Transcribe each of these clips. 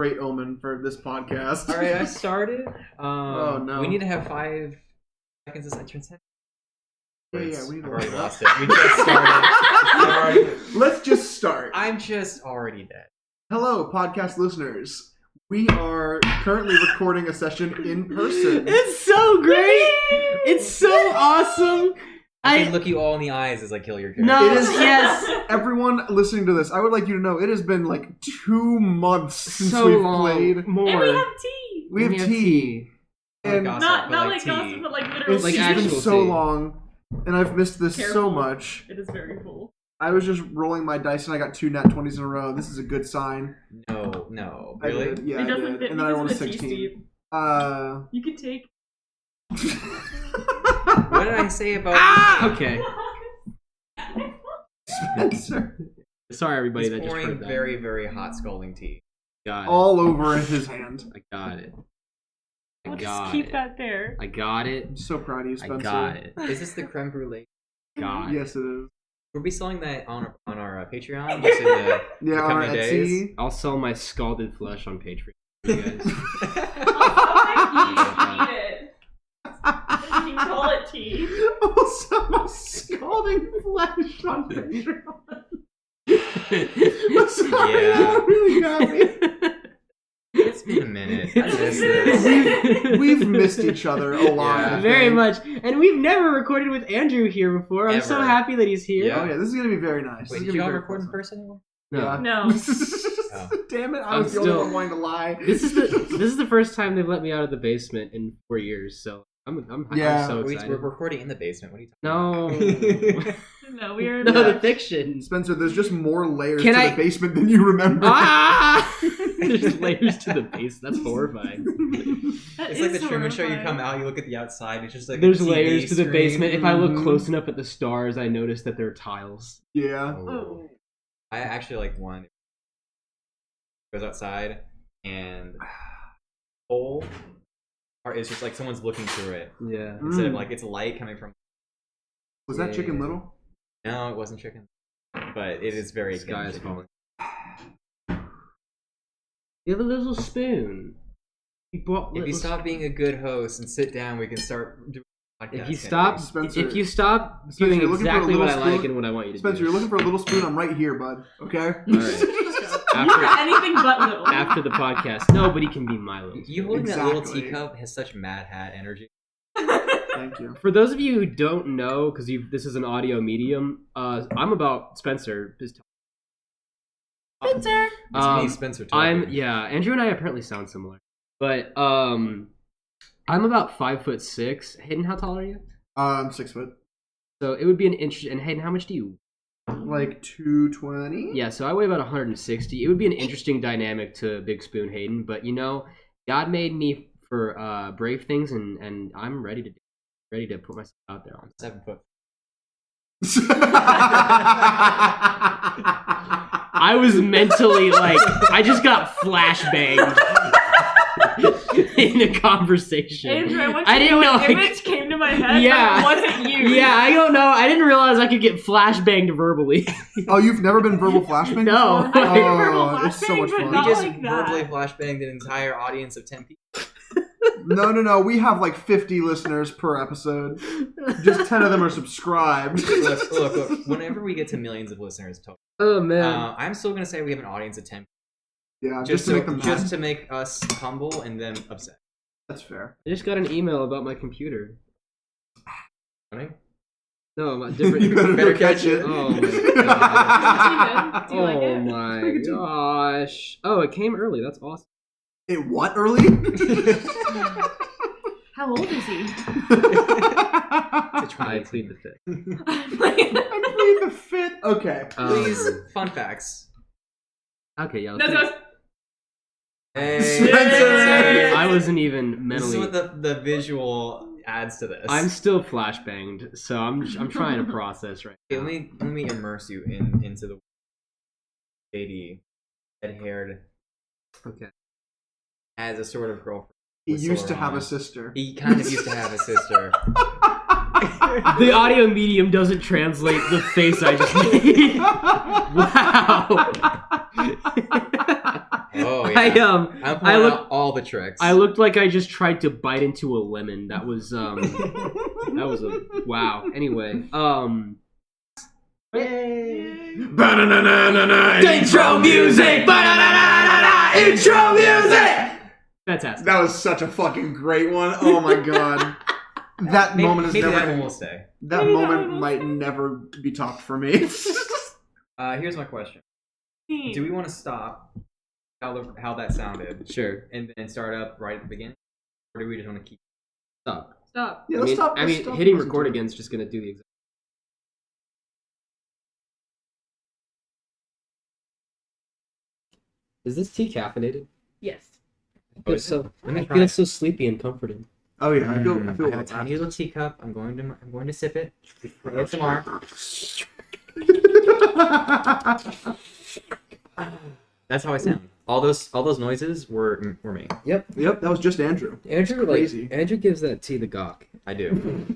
great omen for this podcast. All right, I started. Oh no, we need to have 5 seconds of entrance. Yeah, we need to already lost it. We just started. Let's just start. I'm just already dead. Hello, podcast listeners. We are currently recording a session in person. It's so great. It's so awesome. I can look you all in the eyes as I kill your character. No, It is- yes. Everyone listening to this, I would like you to know it has been like 2 months since So we've long. played. More. And we have tea. We have tea. And Gossip, Not but like tea. gossip, but like literally. it's like just been actual so tea. long, and I've missed this so Careful. much. It is very full. I was just rolling my dice and I got 2 nat 20s in a row. This is a good sign. No, I really? did. Yeah, It I doesn't did. fit And then I rolled a because of the tea, 16. Steve. You can take. What did I say about? Okay. Spencer. Sorry, everybody. He's that just pouring heard that. very, very hot scalding tea. Got it. All over his hand. I got it. I We'll got just keep it. that there. I got it. I'm so proud of you, I Spencer. got it. Is this the creme brulee? Got it. Yes, it is. We'll be selling that on our Patreon. Just in the Yeah, on our coming Etsy. days. I'll sell my scalded flesh on Patreon. You guys. Eat it. You can call it tea. Also, my scalding flesh on Patreon. Sorry, Yeah. that really got me. It's been a minute. I miss this. We've missed each other a lot. Yeah. I Very think. much. And we've never recorded with Andrew here before. I'm so Ever. happy that he's here. Yeah. Oh yeah, this is gonna be very nice. Wait, This is did you all gonna be very record in pleasant. person anymore? No. Yeah. No. Damn it! I I'm was the only still- one wanting to lie. This is the first time they've let me out of the basement in 4 years, so I'm Yeah. so We're excited. recording in the basement. What are you No. talking No, we are. No, the fiction. Spencer, there's just more layers Can to I- the basement than you remember. Ah! There's layers to the base. That's horrifying. That It's like the is Truman Show. You horrifying. come out, you look at the outside. It's just like There's a TV layers to the screen. basement. If I look Mhm. close enough at the stars, I notice that there are tiles. Yeah. Oh. I actually like one. Goes outside and hole, or it's just like someone's looking through it Yeah. instead of like it's light coming from. Was that Chicken Yeah. Little? No, it wasn't chicken, but it is very Sky is good. falling. You have a little spoon. You brought If you little stop being a good host and sit down, we can start doing. If you stop, Spencer- if you stop Spencer, doing you're looking for a exactly what I little like spoon? and what I want you to Spencer, do. you're looking for a little spoon. I'm right here, bud. Okay. All right. You are anything but little. After the podcast, nobody can be my little. You spoon. holding that little Exactly. teacup has such Mad Hat energy. Thank you. For those of you who don't know, because this is an audio medium, I'm about Spencer. Spencer. It's me, Spencer. Talking. Andrew and I apparently sound similar, but I'm about 5'6". Hayden, how tall are you? I'm 6 foot. So it would be an interesting. And Hayden, how much do you? Like 220. Yeah, so I weigh about 160. It would be an interesting dynamic to Big Spoon Hayden, but God made me for brave things, and I'm ready to put myself out there on. 7 foot. I was mentally I just got flashbanged in a conversation. Andrew, I didn't know. An image came to my head, Yeah. but it wasn't you. Yeah, I don't know. I didn't realize I could get flashbanged verbally. Oh, you've never been verbal flashbang? No. before? I've been verbal Oh, it's so flashbang, much but fun. We not just like that. verbally flashbanged an entire audience of 10 people. No. We have like 50 listeners per episode. Just 10 of them are subscribed. Look. Whenever we get to millions of listeners total, Oh man. I'm still gonna say we have an audience of 10 Yeah, just to make them just mad. to make us humble and them upset. That's fair. I just got an email about my computer. Right? No, my different. You better catch it. Oh my god. Do you like Oh it? my gosh. Oh, it came early. That's awesome. It what early? How old is he? I plead the fifth. I'm playing the fit. Okay. Please, fun facts. Okay, yeah. No, let's no. do it. Hey, Spencer! I wasn't even This is mentally. what the visual adds to this. I'm still flashbanged, so I'm trying to process right Okay, now. let me immerse you into the JD, red-haired, Okay. as a sort of girlfriend. He with used to silver have a eyes. sister. He kind of used to have a sister. The audio medium doesn't translate the face I just made. Wow. Oh yeah. I'm I pulling look- out all the tricks. I looked like I just tried to bite into a lemon. That was a wow. Anyway, Intro music! Intro music! fantastic. That was such a fucking great one. Oh my god. That maybe, moment is maybe never that one will stay. that Maybe that moment one will might stay. never be topped for me. Here's my question: do we want to stop how that sounded Sure. and then start up right at the beginning, or do we just want to keep? Stop. Stop. Yeah, I let's mean, stop. I let's mean, stop hitting and listen record to it. again is just gonna do the exact. Is this tea caffeinated? Yes. Oh, is it? Let me I try feel it. so sleepy and comforted. Oh yeah, I feel I have a like tiny little teacup. I'm going to sip it. ASMR. That's how I sound. All those noises were me. Yep, that was just Andrew. Andrew, Crazy. Andrew gives that tea the gawk. I do.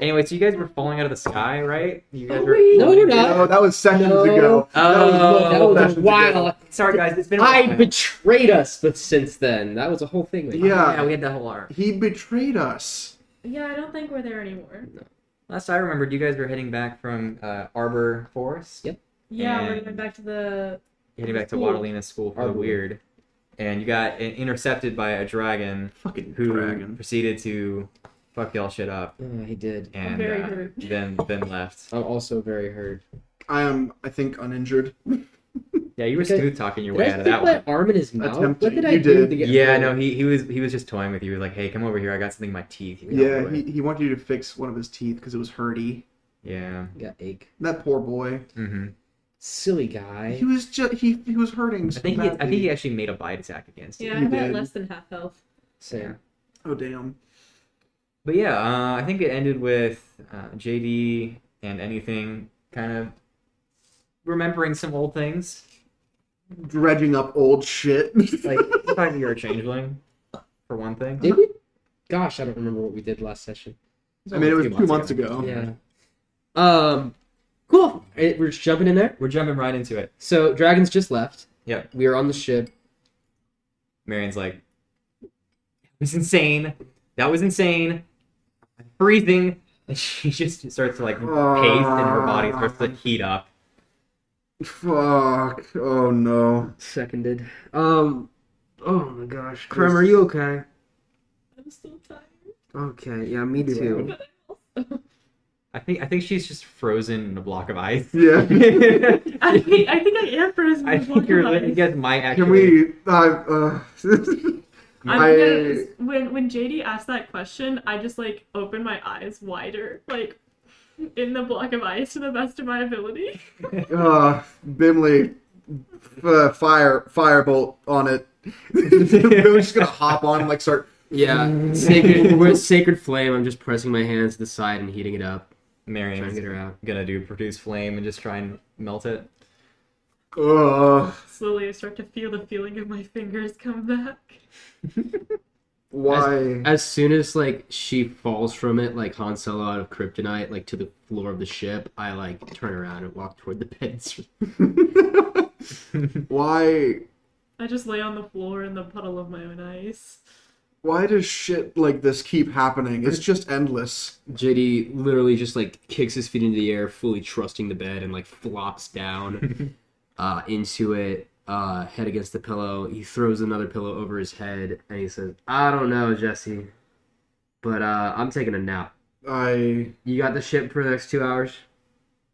Anyway, so you guys were falling out of the sky, right? You guys were. No, we're not. No, that was seconds No. ago. Oh, That was a sessions ago. while. Sorry, guys. It's been a I while. betrayed us, but since then, that was a whole thing. Yeah. Yeah, we had that whole arc. He betrayed us. Yeah, I don't think we're there anymore. Last I remembered, you guys were heading back from Arbor Forest. Yep. Yeah, we're And- going back to the. Heading back to School. Wadalina School for the Arbor. Weird. And you got intercepted by a dragon Fucking who dragon. proceeded to fuck y'all shit up He did. and very hurt. then left. I'm also very hurt. I am, I think, uninjured. Yeah, you were Okay. smooth talking your Did way I out of stick that my one. arm in his mouth? Attempted. What did I You do did. to get Yeah, hurt? no, he was just toying with you. He was like, hey, come over here. I got something in my teeth. You can Yeah, help me with." he wanted you to fix one of his teeth because it was hurty. Yeah. Got ache. That poor boy. Mm-hmm. Silly guy. He was just he was hurting. I So think badly. he actually made a bite attack against you. Yeah, You I'm at did. less than half health. Same. Oh damn. But yeah, I think it ended with JD and anything kind of remembering some old things. Dredging up old shit. Like the fact that you're a changeling, for one thing. Did we? Gosh, I don't remember what we did last session. I mean, it was Only 2 months ago. Yeah. Cool. We're just jumping in there. We're jumping right into it. So, dragons just left. Yep. We are on the ship. Marion's like, that was insane. That was insane. I'm freezing. And she just starts to like pace and her body starts to heat up. Fuck. Oh no. Seconded. Oh my gosh. Krem, are you okay? I'm still tired. Okay, yeah, me too. I think she's just frozen in a block of ice. Yeah. I think I am frozen. I think you guys might actually. Can we? When JD asked that question, I just like opened my eyes wider, like in the block of ice to the best of my ability. Bimley, firebolt on it. Bimley's just gonna hop on and like start. Yeah, with sacred flame, I'm just pressing my hands to the side and heating it up. Trying Marion's to get her out. gonna produce flame and just try and melt it. Slowly, I start to feel the feeling of my fingers come back. Why? As soon as like she falls from it, like Han Solo out of kryptonite, like to the floor of the ship, I like turn around and walk toward the beds. Why? I just lay on the floor in the puddle of my own ice. Why does shit like this keep happening? It's just endless. JD literally just like kicks his feet into the air, fully trusting the bed, and like flops down into it, head against the pillow. He throws another pillow over his head, and he says, "I don't know, Jesse, but I'm taking a nap. You got the ship for the next 2 hours?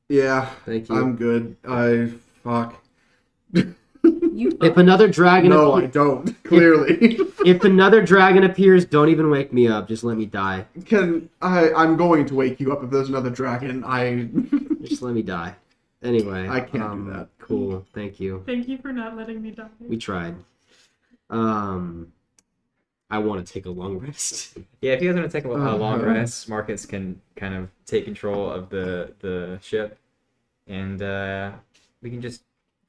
Yeah, Thank you." I'm good. Fuck. If another dragon, No, I don't. Clearly. if another dragon appears, don't even wake me up. Just let me die. I'm going to wake you up if there's another dragon. Just let me die. Anyway, I can't do that. Cool. Thank you. Thank you for not letting me die. We tried. I want to take a long rest. Yeah, if you guys want to take a long Uh-huh. rest, Marcus can kind of take control of the ship, and we can just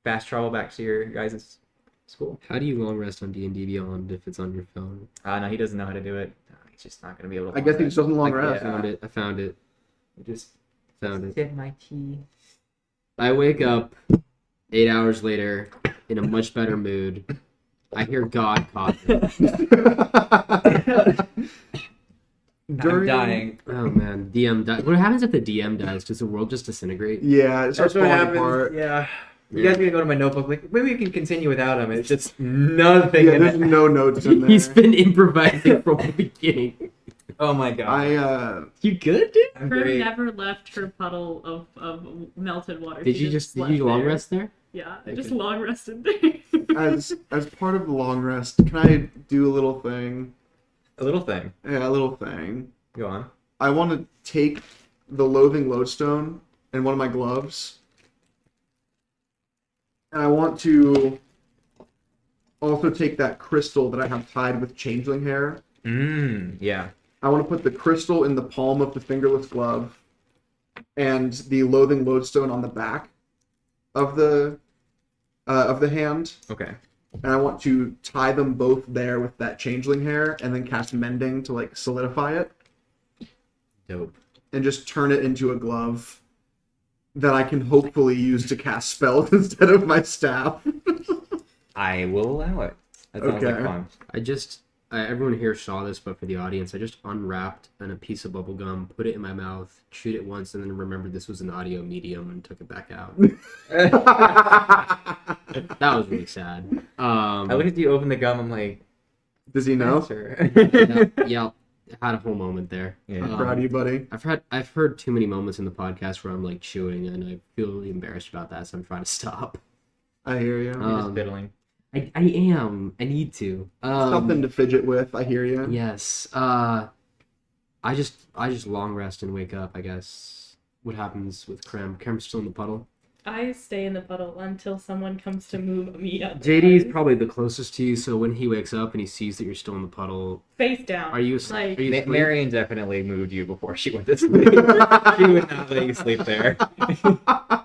fast travel back to your guys' school. How do you long rest on D&D Beyond if it's on your phone? No, he doesn't know how to do it. He's just not going to be able to. I guess he just doesn't long I rest. found it. Just Found it. sip my tea. I wake up 8 hours later, in a much better mood, I hear God coughing. I'm dying. Oh man, DM dies. What happens if the DM dies? Does the world just disintegrate? Yeah, it starts That's what falling happens. apart. Yeah. You guys can go to my notebook. Like, maybe we can continue without him. It's just nothing. Yeah, in there's it. no notes in there. He's been improvising from the beginning. Oh my god. You good, dude? I'm Prim great. never left her puddle of melted water. Did She you slept long there. rest there? Yeah, I Okay. just long rested there. as part of the long rest, can I do a little thing? A little thing. Yeah, a little thing. Go on. I want to take the loathing lodestone in one of my gloves, and I want to also take that crystal that I have tied with changeling hair. Yeah. I want to put the crystal in the palm of the fingerless glove, and the loathing lodestone on the back of the hand. Okay. And I want to tie them both there with that changeling hair, and then cast mending to like solidify it. Dope. And just turn it into a glove that I can hopefully use to cast spells instead of my staff. I will allow it. That sounds like Okay. fun. Everyone here saw this, but for the audience, I just unwrapped a piece of bubble gum, put it in my mouth, chewed it once, and then remembered this was an audio medium and took it back out. That was really sad. I look at you open the gum. I'm like, Does he know? Sure. Yeah, had a whole moment there. Yeah. I'm proud of you, buddy. I've heard too many moments in the podcast where I'm like chewing, and I feel really embarrassed about that, so I'm trying to stop. I hear you. You're just fiddling. I am. I need to. Something to fidget with. I hear you. Yes. I just long rest and wake up, I guess. What happens with Krem? Krem's still in the puddle. I stay in the puddle until someone comes to move me up. JD's probably the closest to you, so when he wakes up and he sees that you're still in the puddle, face down. are you Like- are you asleep? Marion definitely moved you before she went to sleep. She would not let you sleep there.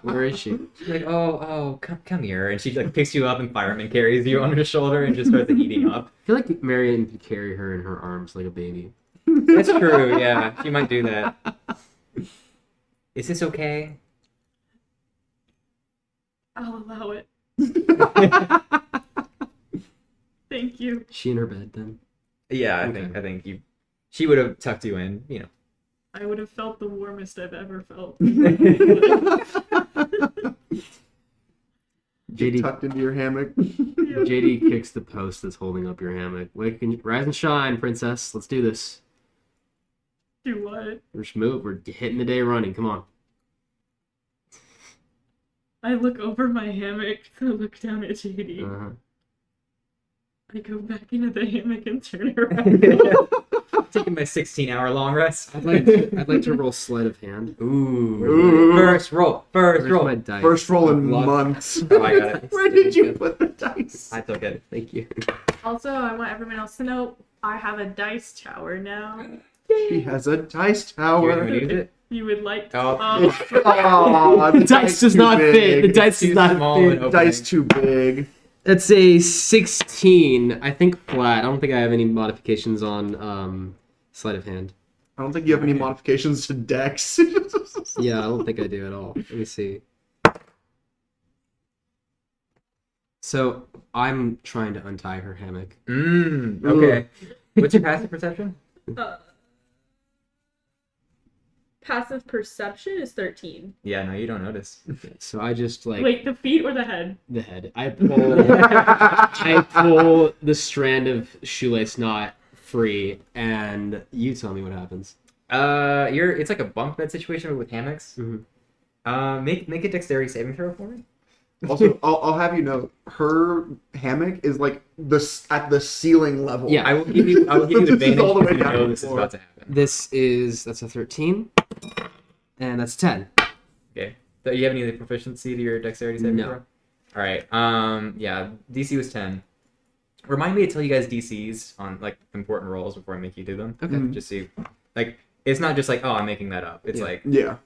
Where is she? She's like, oh, come here. And she like picks you up and fireman carries you on her shoulder and just starts eating up. I feel like Marion could carry her in her arms like a baby. That's true, yeah. She might do that. Is this okay? I'll allow it. Thank you. She in her bed then? Yeah, Okay. I think she would have tucked you in, you know. I would have felt the warmest I've ever felt. JD Tucked into your hammock. JD kicks the post that's holding up your hammock. Rise and shine, princess. Let's do this. Do what? Just move. We're hitting the day running. Come on. I look over my hammock to look down at JD. Uh-huh. I go back into the hammock and turn around. Taking my 16-hour long rest. I'd like to roll sleight of hand. Ooh. First roll. Where's my dice? First roll in Luck. months. Oh, I got it. Where did you put the dice? I took it. Thank you. Also, I want everyone else to know I have a dice tower now. She has a dice You want tower. to use it? You would like to. Oh. Aw, The dice does too not fit. The big. dice does Too not small fit. and open. Dice too big. That's a 16. I think flat. I don't think I have any modifications on sleight of hand. I don't think you have any modifications to Dex. Yeah, I don't think I do at all. Let me see. So I'm trying to untie her hammock. Okay. What's your passive perception? Passive perception is 13. Yeah, no, you don't notice. So I just like Wait, the feet or the head? the head. I pull the strand of shoelace knot free, and you tell me what happens. It's like a bunk bed situation but with hammocks. Mhm. Make a dexterity saving throw for me. Also, I'll have you know, her hammock is like at the ceiling level. Yeah, I will give you This is advantage all the way if you down know to this is the floor. about to happen. That's a 13, and that's 10. Okay. Do you have any proficiency to your dexterity saving No. throw? All right. Yeah. DC was 10. Remind me to tell you guys DCs on like important rolls before I make you do them. Okay. Mhm. Just see, like, it's not just like, oh, I'm making that up. It's Yeah. like, Yeah.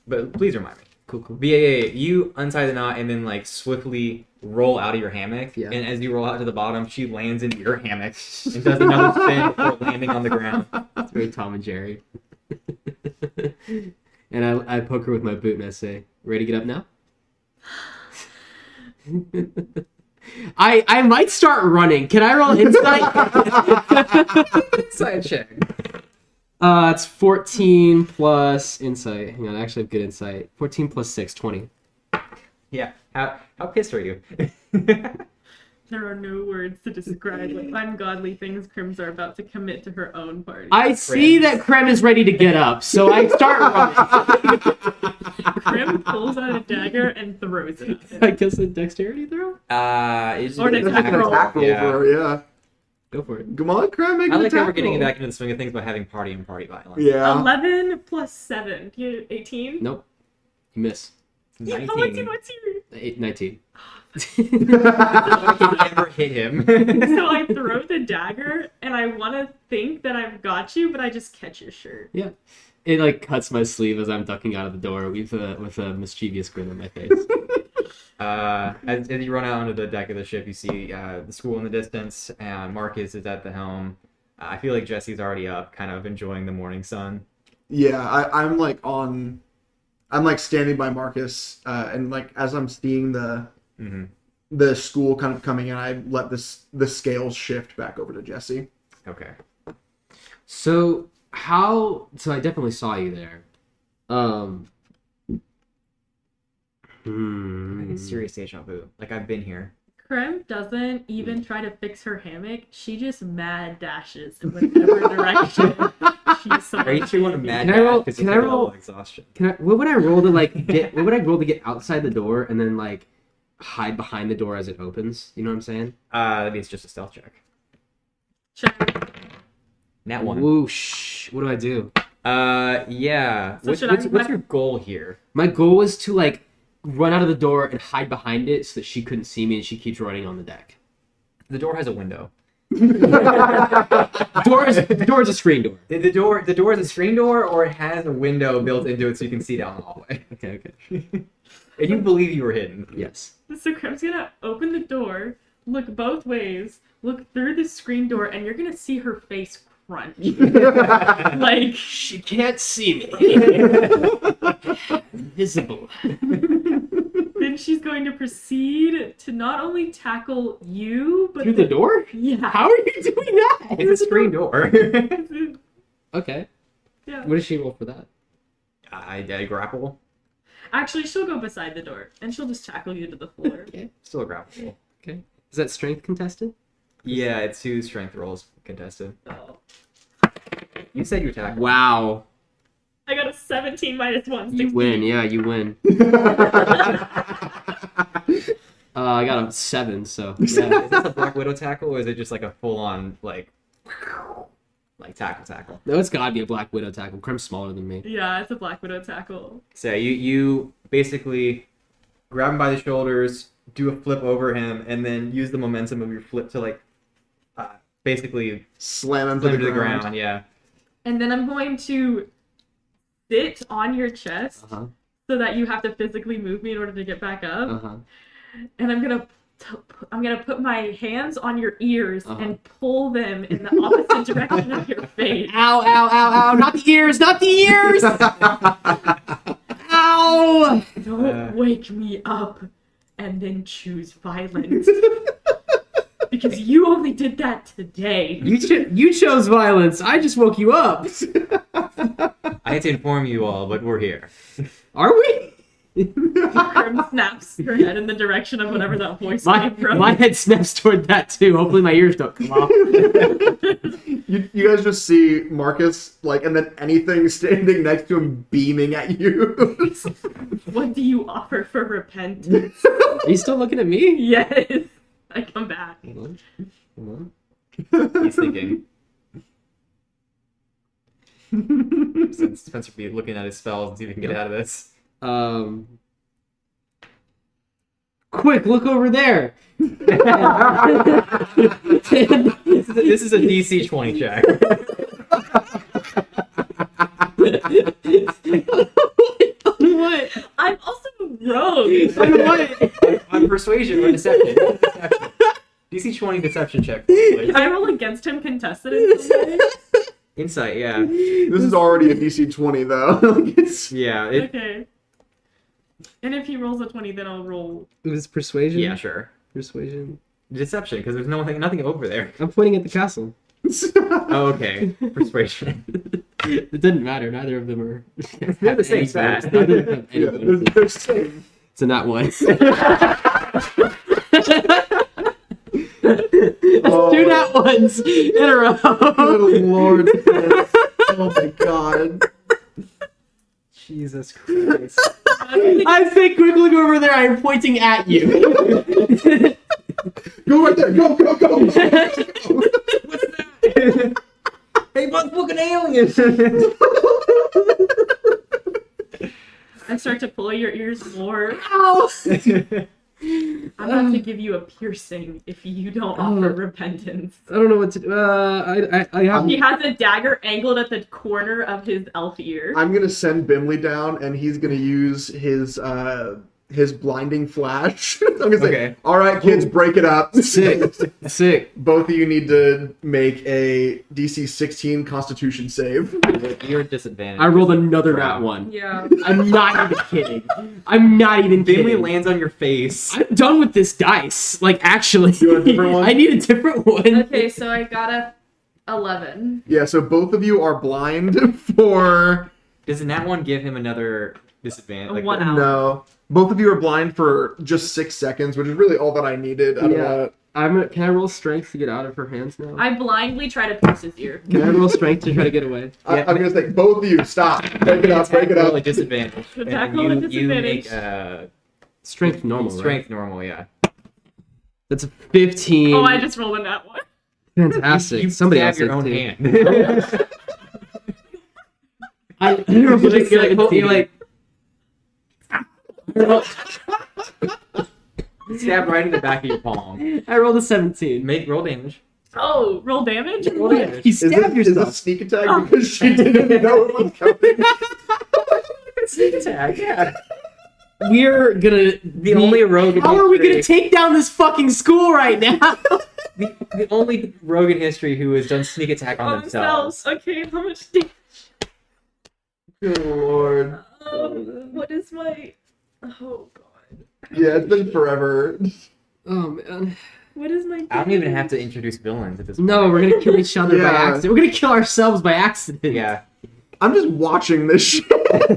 but please remind me. Cool. But yeah, you untie the knot and then like swiftly roll out of your hammock. Yeah. And as you roll out to the bottom, she lands into your hammock and does another spin before landing on the ground. It's very Tom and Jerry. And I poke her with my boot and I say, "Ready to get up now?" I might start running. Can I roll insight? Insight check. It's 14 plus insight. Hang on, I actually have good insight. 14 plus 6, 20. Yeah. How pissed are you? There are no words to describe what ungodly things Crims are about to commit to her own party. I see that Krem is ready to get up, so I start running. Crim pulls out a dagger and throws it. I guess a dexterity throw? It's Or an just attack roll. Attack roll Yeah. for her, yeah. Go for it. Come on, Cram, make I an like how attack we're getting roll. back into the swing of things by having party and party violence. Yeah. 11 plus 7. You 18? Nope. You miss. Yeah, 19. what's your... 19. I can never hit him. So I throw the dagger, and I want to think that I've got you, but I just catch your shirt. Yeah. It like cuts my sleeve as I'm ducking out of the door with a mischievous grin on my face. As you run out onto the deck of the ship, you see the school in the distance, and Marcus is at the helm. I feel like Jesse's already up, kind of enjoying the morning sun. Yeah, I'm like standing by Marcus, and like as I'm seeing the school kind of coming in, I let the scales shift back over to Jesse. Okay. So I definitely saw you there. It's serious deja vu. Like, I've been here. Krem doesn't even try to fix her hammock. She just mad dashes in whatever direction she's supposed Are you sure you want to mad Can I roll- dash? 'Cause can you I have a roll- level of exhaustion. What would I roll to like get? What would I roll to get outside the door and then like hide behind the door as it opens? You know what I'm saying? That means just a stealth check. Check. Nat 1. Whoosh! What do I do? Yeah. So What's your goal here? My goal was to like run out of the door and hide behind it so that she couldn't see me, and she keeps running on the deck. The door has a window. The door is a screen door. The door is a screen door, or it has a window built into it so you can see down the hallway. Okay. And you believe you were hidden. Yes. So Krem's gonna open the door, look both ways, look through the screen door, and you're gonna see her face crunch. Like, She can't see me. Invisible. then she's going to proceed to not only tackle you, but Through the door? Yeah. How are you doing that? It's a screen door. Okay. Yeah. What does she roll for that? I grapple. Actually, she'll go beside the door, and she'll just tackle you to the floor. Okay. Still a grapple. Okay. Is that strength contested? Yeah, it's 2 strength rolls contested. So, You said you attacked. Wow. I got a 17 minus 1, 16. You win. Yeah, you win. I got a 7, so. Yeah, is this a Black Widow tackle, or is it just like a full-on, like tackle? No, it's gotta be a Black Widow tackle. Krem's smaller than me. Yeah, it's a Black Widow tackle. So you basically grab him by the shoulders, do a flip over him, and then use the momentum of your flip to like basically Slam him slam him to the ground. Yeah. And then I'm going to sit on your chest Uh-huh. so that you have to physically move me in order to get back up. Uh-huh. And I'm gonna put my hands on your ears Uh-huh. and pull them in the opposite direction of your face. Ow, ow, ow, ow. Not the ears, not the ears! Ow! Don't wake me up and then choose violence. Because you only did that today. You chose violence. I just woke you up. I hate to inform you all, but we're here. Are we? Grim snaps her head in the direction of whatever that voice came from. My head snaps toward that too. Hopefully my ears don't come off. You guys just see Marcus, like, and then anything standing next to him beaming at you. What do you offer for repentance? Are you still looking at me? Yes. I come back. Hold on. He's thinking. Spencer be looking at his spells and see if he can get out of this. Quick, look over there. This is a DC 20 check. What? I'm also a rogue. What? On persuasion or deception. DC 20 deception check. Please. Can I roll against him contested in some way? Insight, yeah. This is already a DC 20 though. Yeah, it, Okay. And if he rolls a 20, then I'll roll. It was persuasion. Yeah, sure. Persuasion. Deception, because there's nothing over there. I'm pointing at the castle. Oh, okay. Persuasion. It doesn't matter. Neither of them are. They're the same any stat. bonus. Neither of them have any Yeah, bonuses. they're same. It's a not one. Oh. 2 not ones in a row. Good lord. Oh my god. Jesus Christ. I say quickly go over there. I am pointing at you. Go right there. Go. Hey, bug fucking aliens! I start to pull your ears more. Ow! I'm about to give you a piercing if you don't offer repentance. I don't know what to do. I have. He has a dagger angled at the corner of his elf ear. I'm gonna send Bimley down, and he's gonna use his blinding flash. I'm gonna say, Okay. all right, kids, break it up. Sick. Both of you need to make a DC 16 Constitution save. You're disadvantaged. I rolled another nat one. Yeah. I'm not even kidding. I'm not even Finley kidding. lands on your face. I'm done with this dice. Like, actually. You want a different one? I need a different one. Okay, so I got a 11. Yeah, so both of you are blind for Doesn't that one give him another disadvantage? A 1 hour. no. Both of you are blind for just 6 seconds, which is really all that I needed out of that. Can I roll strength to get out of her hands now? I blindly try to pierce his ear. Can I roll strength to try to get away? I'm gonna say both of you stop. Break it up. Break it Roll up. a disadvantage. Attack And roll a you make disadvantage. Strength normal, strength right? normal, yeah. That's a 15. Oh, I just rolled a nat one. Fantastic. You Somebody stab else your did own too. hand. I rolled a you 17. stab right in the back of your palm. I rolled a 17. Roll damage. Oh, roll damage? Roll damage. You Is stabbed this yourself. sneak attack because she didn't know it was coming? Sneak attack, yeah. We're gonna. The only rogue in How are we gonna history- take down this fucking school right now? the only rogue in history who has done sneak attack on themselves. Okay, how much damage? Good lord. What is my... Oh, God. Yeah, it's been forever. Oh man. What is my... I don't even have to introduce villains at this point. No, we're gonna kill each other by Yeah. accident. We're gonna kill ourselves by accident. Yeah. I'm just watching this shit.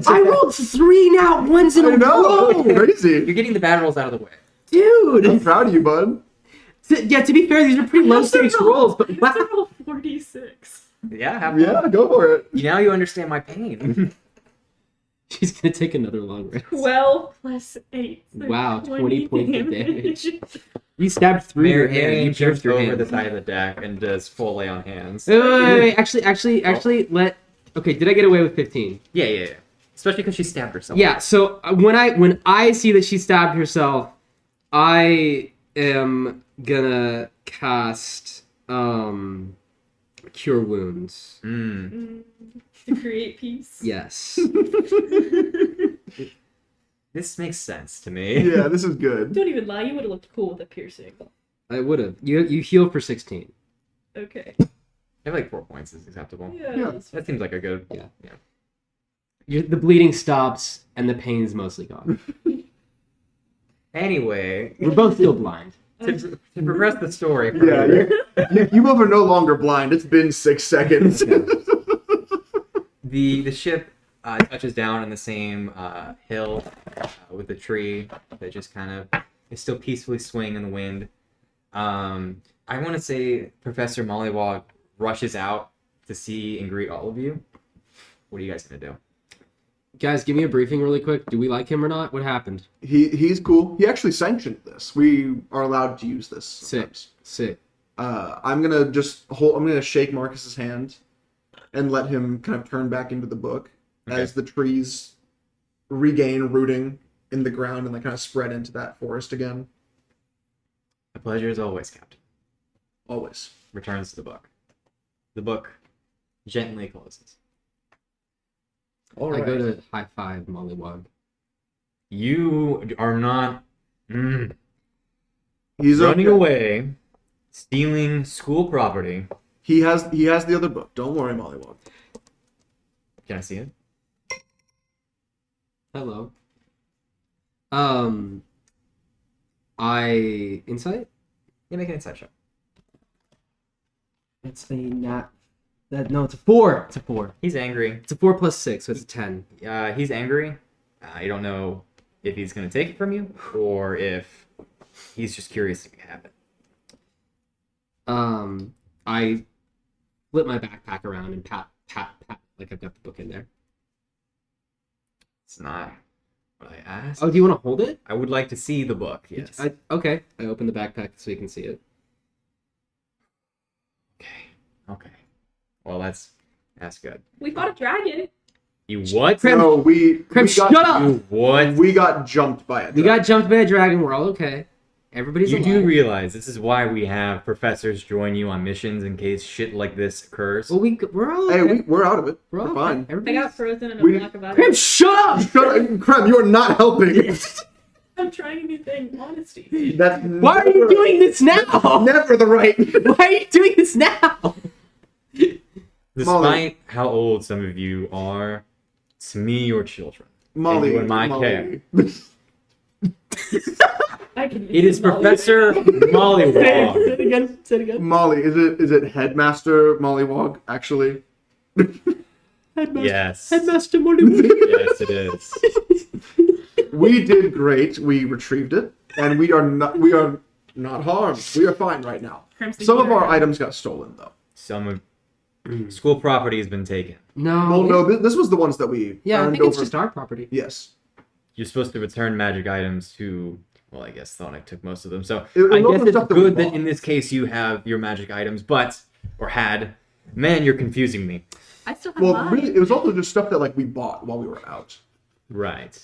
I rolled 3 nat ones in I a know. row, It's crazy. You're getting the bad rolls out of the way. dude. I'm proud of you, bud. Yeah, to be fair, these are pretty low stakes rolls, but I wow. have to roll 46. Yeah, have Yeah, fun. go for it. Now you understand my pain. She's gonna take another long rest. 12 plus 8. so Wow, 20 points of damage. You stabbed through your hair. Marion You pierced jumps your over hand. the side of the deck and does full lay on hands. Wait. Actually, let. Okay, did I get away with 15? Yeah. Especially because she stabbed herself. Yeah. So when I see that she stabbed herself, I am gonna cast Cure Wounds. To create peace. Yes. This makes sense to me. Yeah, this is good. Don't even lie, you would have looked cool with a piercing. I would have. You heal for 16. Okay. I feel like 4 points is acceptable. Yeah. Yeah. that's That seems like a good. Yeah. The bleeding stops and the pain's mostly gone. Anyway, We're both still blind. to progress the story. from Yeah, here, you both are no longer blind. It's been 6 seconds. the ship touches down on the same hill with the tree that just kind of is still peacefully swaying in the wind. I want to say Professor Mollywog rushes out to see and greet all of you. What are you guys gonna do? Guys, give me a briefing really quick. Do we like him or not? What happened? He's cool. He actually sanctioned this. We are allowed to use this sometimes. Sick. I'm gonna shake Marcus's hand and let him kind of turn back into the book as the trees regain rooting in the ground and they kind of spread into that forest again. A pleasure as always, Captain. Always. Returns to the book. The book gently closes. All I go to high five Mollywog. You are not He's running okay. away, stealing school property. He has the other book. Don't worry, Mollywog. Can I see it? Hello. Insight? You make an insight check. It's a not that no, it's a 4. It's a 4. He's angry. It's a 4 plus 6, so it's a 10. He's angry. You don't know if he's going to take it from you or if he's just curious if you have it. I flip my backpack around and pat, like I've got the book in there. It's not what I asked. Oh, do you want to hold it? I would like to see the book, yes. Okay. I open the backpack so you can see it. Okay. Well, that's good. We fought a dragon. You what? Crim, No, we shut up! You what? We got jumped by it. We got jumped by a dragon. We're all okay. Everybody's You alive. do realize this is why we have professors join you on missions in case shit like this occurs. Well, we're all Hey, okay. we're out of it. We're all We're okay. fine. I Everybody's... got frozen in a We- block of Crim, ice. shut up! Shut up, Krem, you are not helping. I'm trying a new thing. Honesty. That's Why are you doing this now? never the right. Why are you doing this now? Despite how old some of you are, to me, you're children. Molly, And you in my Molly. I can use It is Molly. Professor Mollywog. Say it again. Say it again. Molly, is it Headmaster Mollywog actually? Yes. Headmaster Molly. Yes, it is. We did great. We retrieved it, and we are not harmed. We are fine right now. Crimson Some of Heater. our items got stolen though. Some of school property has been taken. No. Well, no, this was the ones that we Yeah, I earned think it's over. just our property. Yes. You're supposed to return magic items to. Well, I guess Thonic took most of them. So It was I all guess the it's stuff that we good that bought. in this case you have your magic items, or had. Man, you're confusing me. I still have Well, mine. really, it was also just stuff that like we bought while we were out. Right.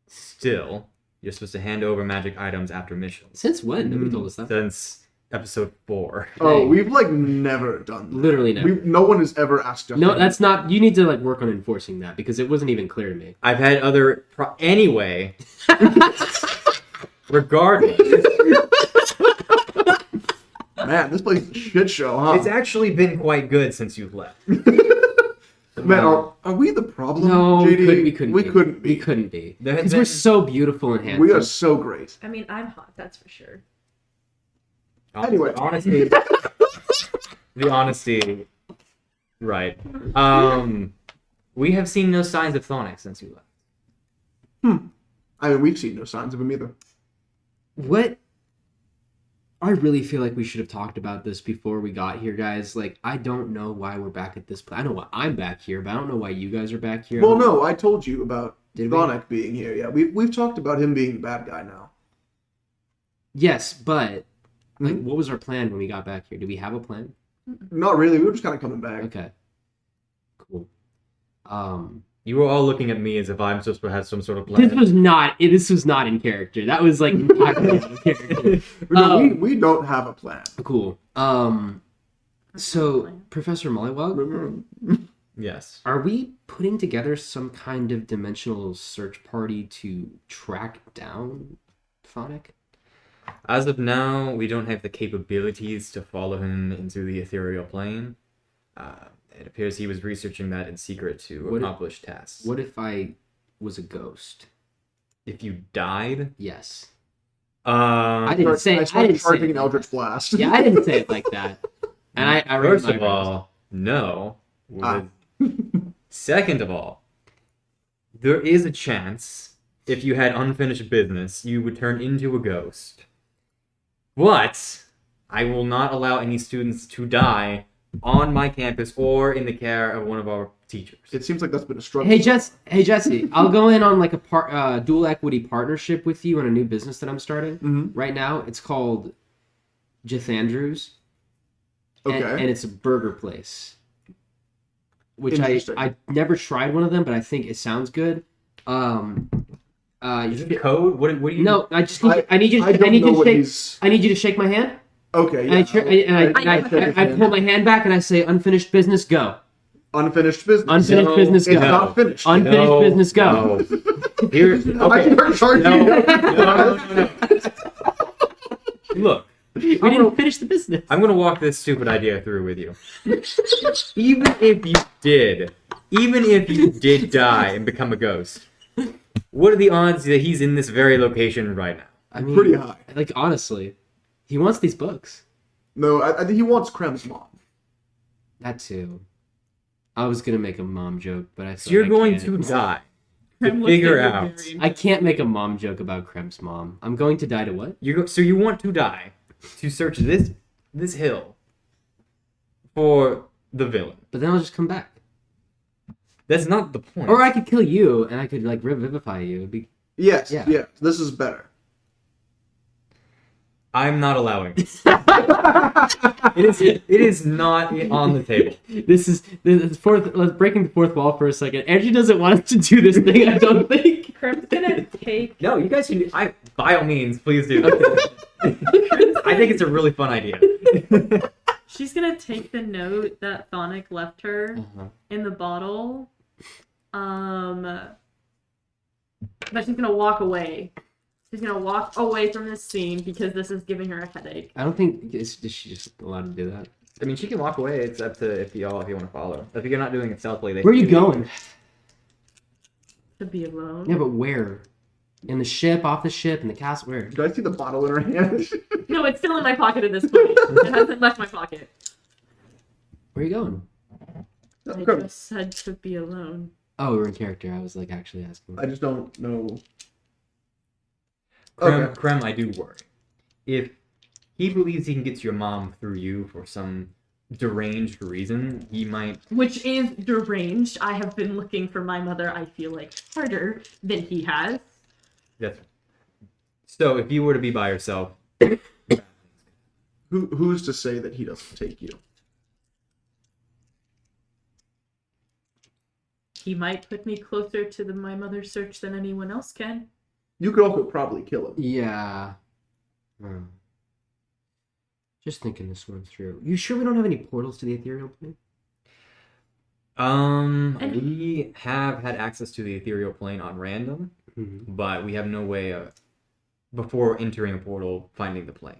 Still, you're supposed to hand over magic items after missions. Since when? Nobody told us that. Since episode 4. Oh, Dang. we've like never done that. Literally never. No one has ever asked us. No, that's not. You need to like work on enforcing that because it wasn't even clear to me. I've had other. Anyway. Regardless. Man, this place is a shit show, huh? It's actually been quite good since you've left. Man, are we the problem? No, JD? we couldn't. We be. couldn't be. We couldn't be. There has Because we're been- so beautiful and handsome. We are so great. I mean, I'm hot, that's for sure. Anyway. Honesty. The honesty. Right. We have seen no signs of Thonic since you left. I mean, we've seen no signs of him either. What? I really feel like we should have talked about this before we got here, guys. Like, I don't know why we're back at this place. I know why I'm back here, but I don't know why you guys are back here. Well, no, I told you about Did we? Thonic being here. Yeah, we've talked about him being the bad guy now. Yes, but like, Mhm. what was our plan when we got back here? Did we have a plan? Not really. We were just kind of coming back. Okay. Cool. You were all looking at me as if I'm supposed to have some sort of plan. This was not in character. That was like entirely out of character. No, we don't have a plan. Cool. So Professor Mollywog, Yes. are we putting together some kind of dimensional search party to track down Thonic? As of now, we don't have the capabilities to follow him into the ethereal plane. It appears he was researching that in secret to What if- accomplish tasks. What if I was a ghost? If you died? Yes. I didn't say- I I started didn't say charging it an like Eldritch Blast. Yeah, I didn't say it like that. And I read First my of writings. all, no. Ah. Second of all, there is a chance if you had unfinished business, you would turn into a ghost. But I will not allow any students to die on my campus or in the care of one of our teachers. It seems like that's been a struggle. Hey Jesse, I'll go in on like a dual equity partnership with you on a new business that I'm starting. Mhm. Right now, it's called Jithandrews. Okay. And it's a burger place. Which Interesting. I never tried one of them, but I think it sounds good. Is it code? What do you? No, I just need, I need you to, I don't know what shake. he's. I need you to shake my hand. Okay. And Yeah. I pull my hand back and I say, "Unfinished business, go." Unfinished business. Unfinished No, business, It's go. not finished. Unfinished No, business, go. No. Here. I Okay. start charging No. you. No. Look, We didn't finish the business. I'm gonna walk this stupid idea through with you. Even if you did die and become a ghost, What are the odds that he's in this very location right now? I mean, Pretty high. Like, honestly, he wants these books. No, I think he wants Krem's mom. That too. I was gonna make a mom joke, but I So you're I going can't. to die. Krem looks figure at you out. very- I can't make a mom joke about Krem's mom. I'm going to die to what? So you want to die to search this hill for the villain. But then I'll just come back. That's not the point. Or I could kill you, and I could like revivify you. It'd be... Yes, Yeah. yeah. This is better. I'm not allowing this. It is not on the table. This is fourth. Let's breaking the fourth wall for a second. Angie doesn't want us to do this thing. I don't think. Krem's gonna take. No, you guys should. By all means, please do. I think it's a really fun idea. She's gonna take the note that Thonic left her Uh-huh. in the bottle. But she's gonna walk away. She's gonna walk away from this scene because this is giving her a headache. I don't think is she just allowed to do that. I mean, she can walk away. It's up to if you want to follow. If you're not doing it stealthily, Where are you going? To be alone. Yeah, but where? In the ship, off the ship, in the castle. Where? Did I see the bottle in her hand? No, it's still in my pocket at this point. It hasn't left my pocket. Where are you going? I Krem, just said to be alone. Oh, we're in character. I was like actually asking. I just don't know. Krem, I do worry. If he believes he can get to your mom through you for some deranged reason, he might. Which is deranged. I have been looking for my mother, I feel like, harder than he has. That's... So if you were to be by yourself, Who's to say that he doesn't take you? He might put me closer to my mother's search than anyone else can. You could also probably kill him. Yeah. Just thinking this one through. You sure we don't have any portals to the ethereal plane? we have had access to the ethereal plane on random, but we have no way of, before entering a portal, finding the plane.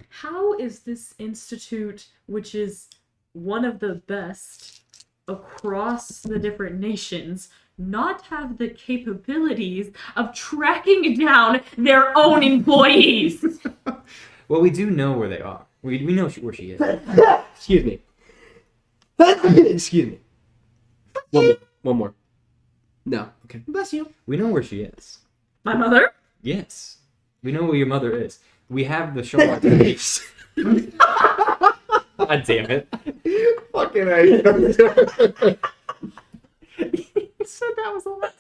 How is this institute, which is one of the best across the different nations, not have the capabilities of tracking down their own employees? Well, we do know where they are. We know where she is. Excuse me. Excuse me. One more. No. Okay. Bless you. We know where she is. My mother? Yes. We know where your mother is. We have the shard. God damn it. Fucking A. said that was all that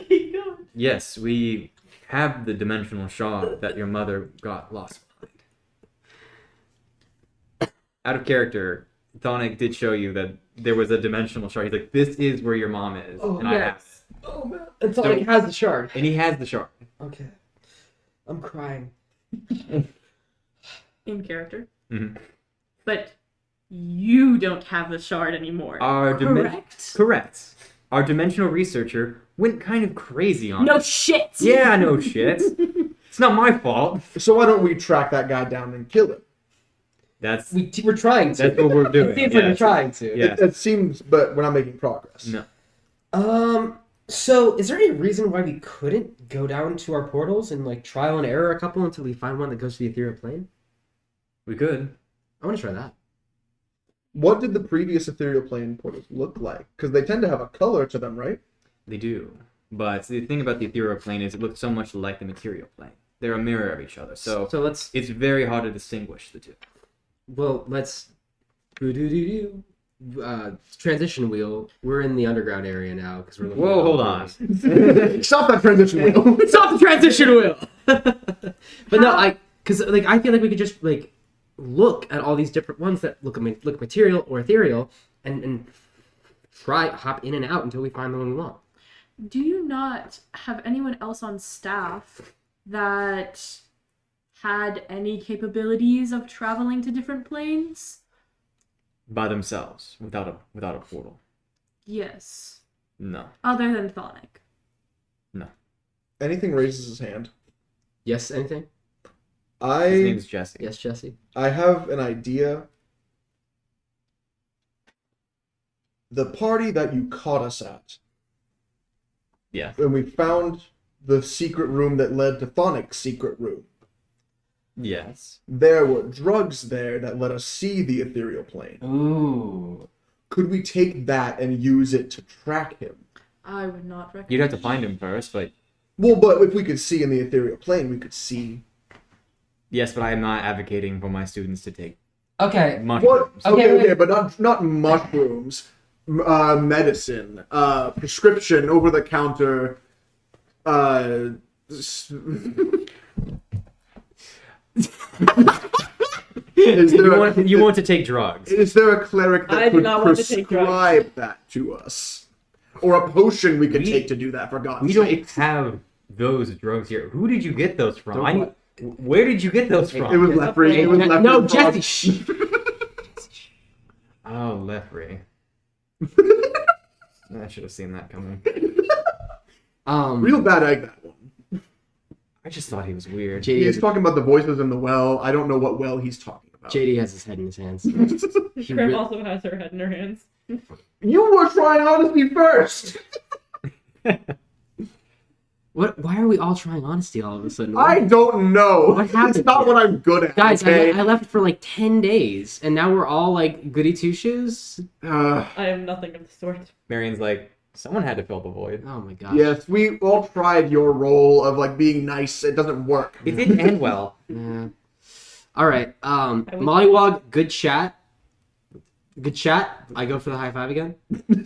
Keep going. Yes, we have the dimensional shard that your mother got lost behind. Out of character, Thonic did show you that there was a dimensional shard. He's like, this is where your mom is. Oh, and I have it. Oh man. And Sonic has the shard. And he has the shard. Okay. I'm crying. In character. Mm-hmm. But you don't have the shard anymore. Correct? Correct. Our dimensional researcher went kind of crazy on No it. shit! Yeah, no shit. It's not my fault. So why don't we track that guy down and kill him? That's We're trying to. that's what we're doing. It seems like yeah. we're trying to. Yeah. It seems, but we're not making progress. No. So is there any reason why we couldn't go down to our portals and like trial and error a couple until we find one that goes to the ethereal plane? We could. I want to try that. What did the previous ethereal plane portals look like? Because they tend to have a color to them, right? They do. But the thing about the ethereal plane is it looks so much like the material plane. They're a mirror of each other. So let's it's very hard to distinguish the two. Transition wheel. We're in the underground area now because we're looking. Whoa, at hold portals. on. Stop that transition wheel. Stop the transition wheel. But no, I feel like we could just like look at all these different ones that look material or ethereal and try hop in and out until we find the one we want. Do you not have anyone else on staff that had any capabilities of traveling to different planes? By themselves, without a portal. Yes. No. Other than Thonic. No. Anything raises his hand. Yes, anything? His name's Jesse. Yes, Jesse. I have an idea the party that you caught us at, Yeah. when we found the secret room that led to Thonic's secret room, Yes. there were drugs there that let us see the ethereal plane. Ooh. Could we take that and use it to track him? I would not recommend. You'd have to find him first, but Well, but if we could see in the ethereal plane, we could see. yes, but I am not advocating for my students to take Okay. mushrooms. What? Okay, Okay, but not mushrooms. Medicine, prescription, over the counter. Is there You want to take drugs? Is there a cleric I that do could not want to take prescribe that to us? Or a potion we could take to do that, for God's We sake? don't have those drugs here. Who did you get those from? Don't Where did you get those from? It was Leffrey. It was Leffrey. No, Jesse. Shh. Oh, Leffrey. I should have seen that coming. Real bad egg, that one. I just thought he was weird. JD, He's has, talking about the voices in the well. I don't know what well he's talking about. JD has his head in his hands. Trim really- also has her head in her hands. You were trying honesty first! What? Why are we all trying honesty all of a sudden? I don't know. What happened It's not here? what I'm good at, Guys, okay? I left for like 10 days, and now we're all like goody two shoes. I am nothing of the sort. Marion's like, someone had to fill the void. Oh my gosh. yes, we all tried your role of like being nice. It doesn't work. It didn't end well. Yeah. All right. Mollywog, good chat. Good chat. I go for the high five again.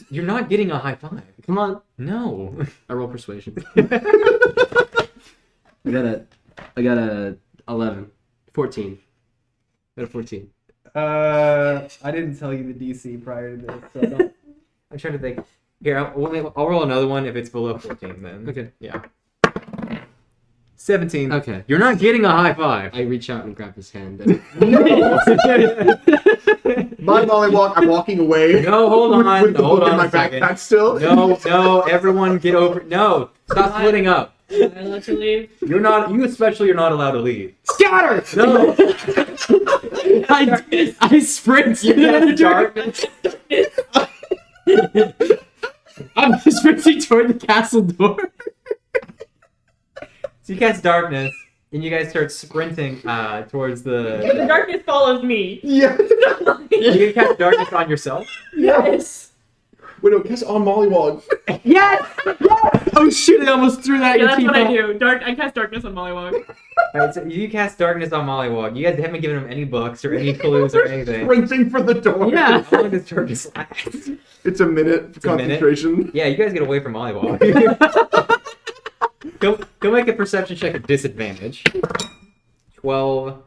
You're not getting a high five. Come on. No. I roll persuasion. I got a 11. 14. I got a 14. I didn't tell you the DC prior to this, so don't. I'm trying to think. Here, I'll roll another one if it's below 14 then. Okay. Yeah. 17. Okay. You're not getting a high five. I reach out and grab his hand. My mollywog, I'm walking away. No, hold on. With the Hold book in on my a second. backpack still. No, everyone get over. No, stop splitting up. I let you leave. You're not. You especially are not allowed to lead. Scatter! No. I sprint to the other Darkness. I'm sprinting toward the castle door. So you cast darkness, and you guys start sprinting towards The the. darkness follows me. Yeah. You can cast darkness on yourself. Yes. Wait, no, cast on mollywog. Yes! Oh shit! I almost threw that. Yeah, at that's your what I team. do. I cast darkness on Mollywog. Alright, so you cast darkness on Mollywog. You guys haven't given him any books or any clues or anything. Sprinting for the door. Yeah. How long does darkness last? It's a minute a minute? concentration. Yeah, you guys get away from Mollywog. Go make a perception check at disadvantage. 12.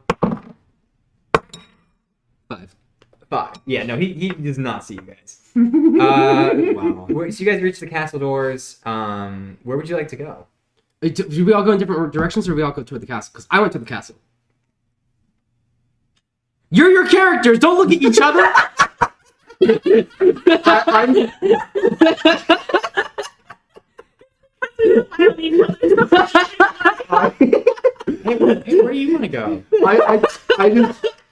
5. Yeah, no, he does not see you guys. Wow. So you guys reach the castle doors. Where would you like to go? Wait, did we all go in different directions, or we all go toward the castle? Because I went to the castle. You're your characters. Don't look at each other. Hey, where do you want to go?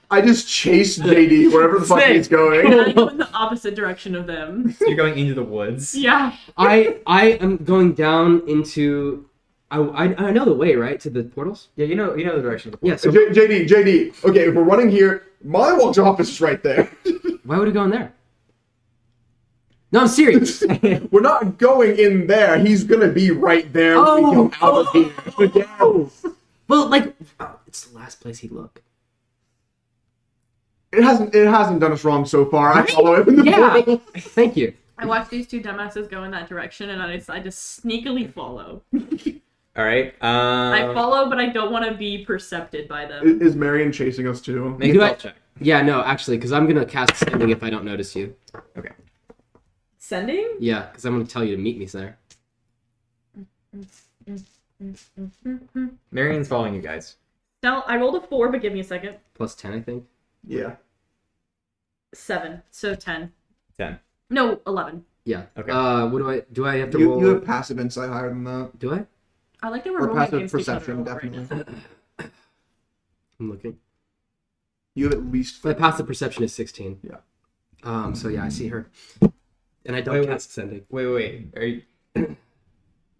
I just chase JD wherever the fuck Same. he's going. And I go in the opposite direction of them. You're going into the woods. Yeah. I am going down into. I know the way, right, to the portals. Yeah, you know the direction of the Yeah. So JD. Okay, if we're running here, Mollywog's office is right there. why would we go in there? No, I'm serious. We're not going in there. He's gonna be right there when we come out of here. Yes. Well, like, it's the last place he'd look. It hasn't done us wrong so far. I follow him in the Yeah. portal. Thank you. I watch these two dumbasses go in that direction, and I decide to sneakily follow. All right. I follow, but I don't want to be percepted by them. Is Marion chasing us too? Make a Do stealth check. Yeah, no, actually, because I'm gonna cast sending if I don't notice you. Okay. Sending? Yeah, because I'm gonna tell you to meet me there. Marion's following you guys. No, I rolled a 4, but give me a second. Plus 10, I think. Yeah. 7, so 10. 10. No, 11. Yeah. Okay. What do I have to You roll? have passive insight higher than that. Do I? I like that we're Or rolling passive against perception, each other right definitely. now. I'm looking. You have at least. My passive perception is 16. Yeah. So yeah, I see her. And I don't Wait, cast sending. Wait. Are you...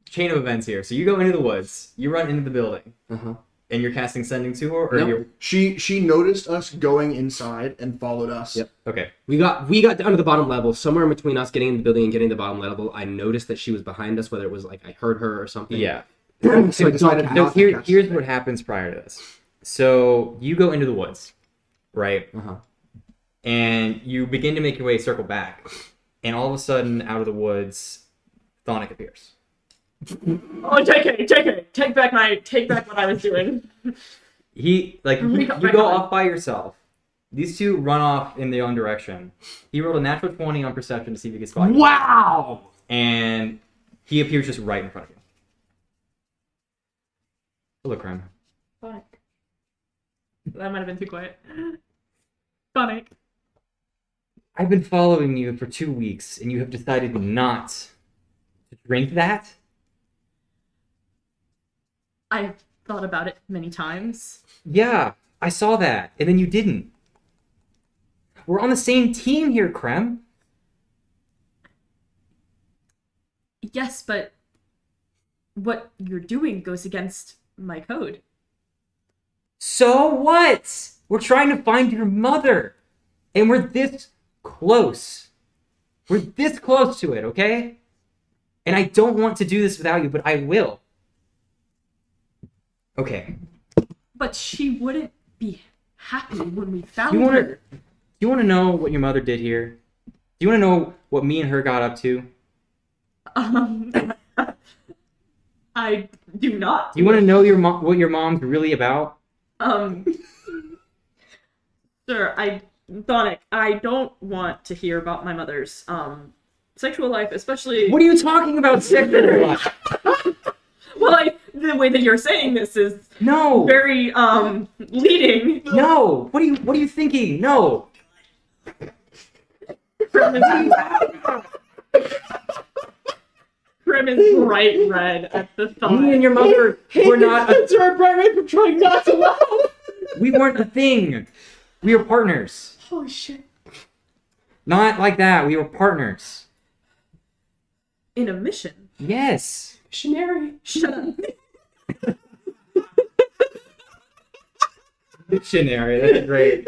Chain of events here. So you go into the woods, you run into the building, and you're casting sending to her, or Nope. you're... She noticed us going inside and followed us. Yep. Okay. We got down to the bottom level. Somewhere in between us getting in the building and getting to the bottom level, I noticed that she was behind us, whether it was like I heard her or something. Yeah. So I decided don't to No, not here's cast what happens prior to this. So you go into the woods, right? And you begin to make your way circle back, and all of a sudden, out of the woods, Thonic appears. Oh, JK, take back what I was doing. He you Back go on. off by yourself. These two run off in their own direction. He rolled a natural 20 on perception to see if he could spot you. Wow! And he appears just right in front of you. Hello, Crime. Sonic. That might have been too quiet. Sonic. I've been following you for 2 weeks, and you have decided not to drink that? I've thought about it many times. Yeah, I saw that, and then you didn't. We're on the same team here, Krem. Yes, but what you're doing goes against my code. So what? We're trying to find your mother, and we're this close. We're this close to it, okay? And I don't want to do this without you, but I will. Okay. But she wouldn't be happy when we found You wanna- her. Do you want to know what your mother did here? Do you want to know what me and her got up to? I do not. Do you want to know what your mom's really about? Sir, Thonic, I don't want to hear about my mother's sexual life, especially. What are you talking about, sexual life? Well, the way that you're saying this is No. very leading. No. What are you thinking? No. Prim is bright red at the thought. Me and your mother were not. Sir, bright red for trying not to laugh. We weren't a thing. We were partners. Holy shit! Not like that. We were partners. In a mission. Yes. Missionary. Shut up. Dictionary. That's great.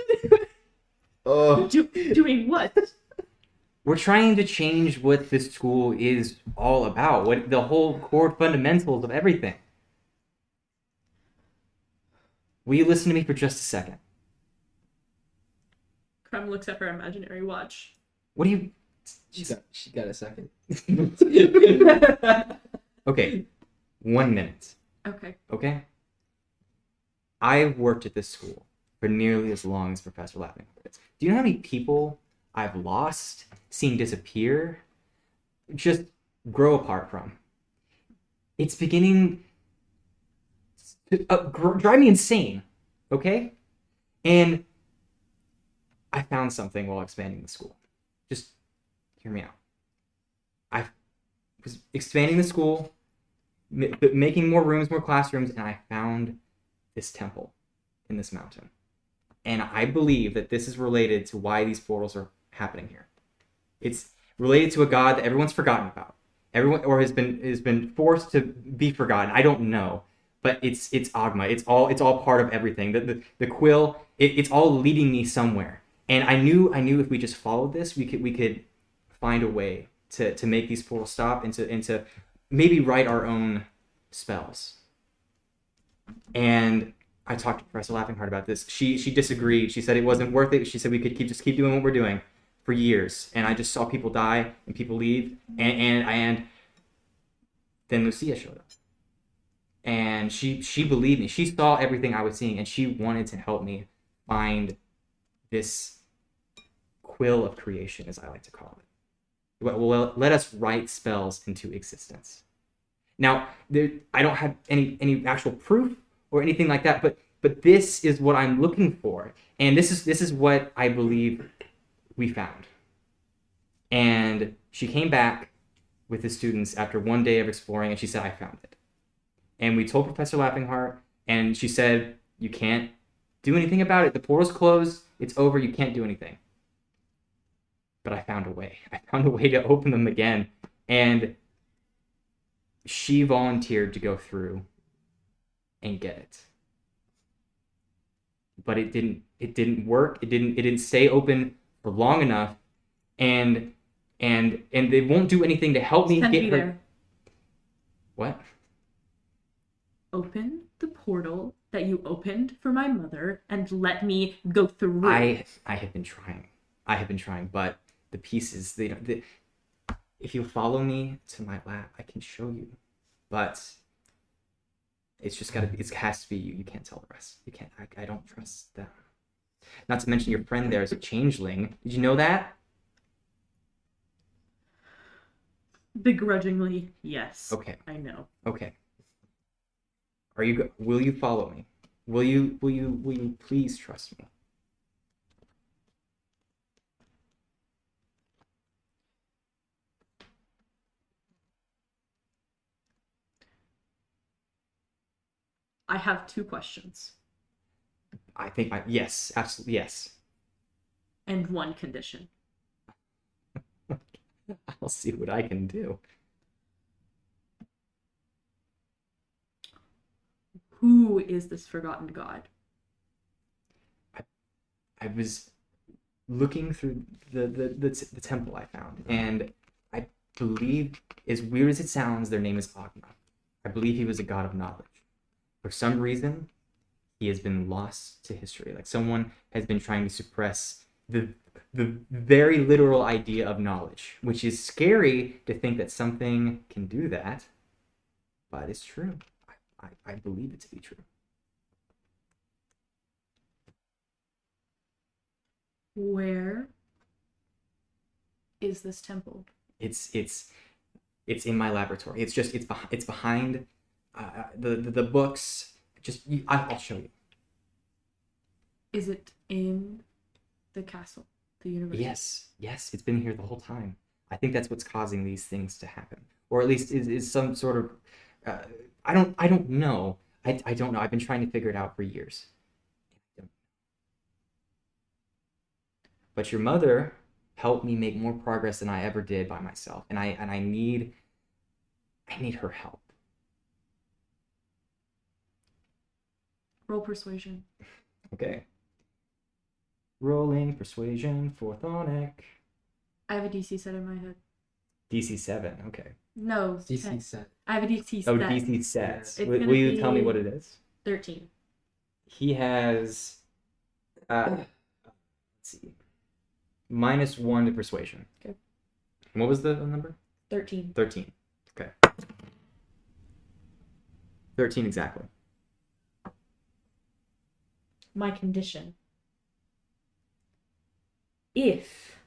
Doing what? We're trying to change what this school is all about. What the whole core fundamentals of everything. Will you listen to me for just a second? Crumb looks at her imaginary watch. What do you... She got a second. Okay. 1 minute. Okay. Okay? I've worked at this school for nearly as long as Professor Laughing. Do you know how many people I've lost, seen disappear, just grow apart from? It's beginning to drive me insane, okay? And I found something while expanding the school. Just hear me out. I was expanding the school, making more rooms, more classrooms, and I found this temple in this mountain. And I believe that this is related to why these portals are happening here. It's related to a god that everyone's forgotten about. Everyone, or has been forced to be forgotten. I don't know. But it's Agma. It's all part of everything. The quill, it's all leading me somewhere. And I knew if we just followed this, we could find a way to make these portals stop and to maybe write our own spells. And I talked to Professor Laughingheart about this. She disagreed. She said it wasn't worth it. She said we could keep doing what we're doing for years. And I just saw people die and people leave. And then Lucia showed up. And she believed me. She saw everything I was seeing, and she wanted to help me find this quill of creation, as I like to call it. Well, let us write spells into existence. Now, I don't have any actual proof or anything like that, but this is what I'm looking for, and this is what I believe we found. And she came back with the students after 1 day of exploring, and she said, I found it. And we told Professor Laughingheart, and she said, you can't do anything about it. The portal's closed. It's over. You can't do anything. but I found a way. I found a way to open them again. And she volunteered to go through and get it. But it didn't work. It didn't stay open for long enough. And they won't do anything to help me Send get me her. there. What? Open the portal that you opened for my mother and let me go through. I have been trying. But the pieces, if you follow me to my lab, I can show you. But it has to be you. You can't tell the rest. You can't. I don't trust them. Not to mention your friend there is a changeling. Did you know that? Begrudgingly, yes. Okay. I know. Okay. Will you follow me? Will you please trust me? I have 2 questions Yes, absolutely yes. and 1 condition. I'll see what I can do. Who is this forgotten god? I was looking through the temple I found, and I believe, as weird as it sounds, their name is Agna. I believe he was a god of knowledge. For some reason, he has been lost to history. Like someone has been trying to suppress the very literal idea of knowledge, which is scary to think that something can do that, but it's true. I believe it to be true. Where is this temple? It's in my laboratory. It's behind the books. I'll show you. Is it in the castle, the university? Yes, it's been here the whole time. I think that's what's causing these things to happen, or at least is some sort of. I don't know. I don't know. I've been trying to figure it out for years. But your mother helped me make more progress than I ever did by myself, and I need her help. Roll persuasion. Okay. Rolling persuasion for Thonic. I have a DC set in my head. DC 7. Okay. No. DC 10. set. I have a DC Oh, set. DC sets. It's Will gonna you tell me be- what it is? 13. He has. Let's see. -1 to persuasion. Okay. And what was the number? 13. 13. Okay. 13 exactly. My condition. If,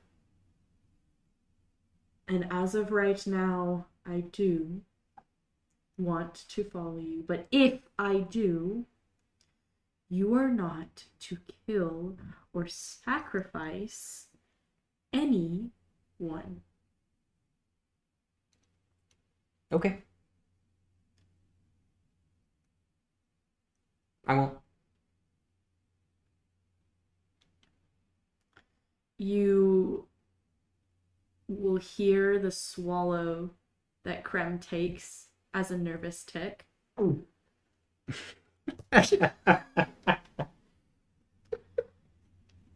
and as of right now, I do want to follow you, but if I do, you are not to kill or sacrifice anyone. Okay. I won't. You will hear the swallow that Krem takes as a nervous tick.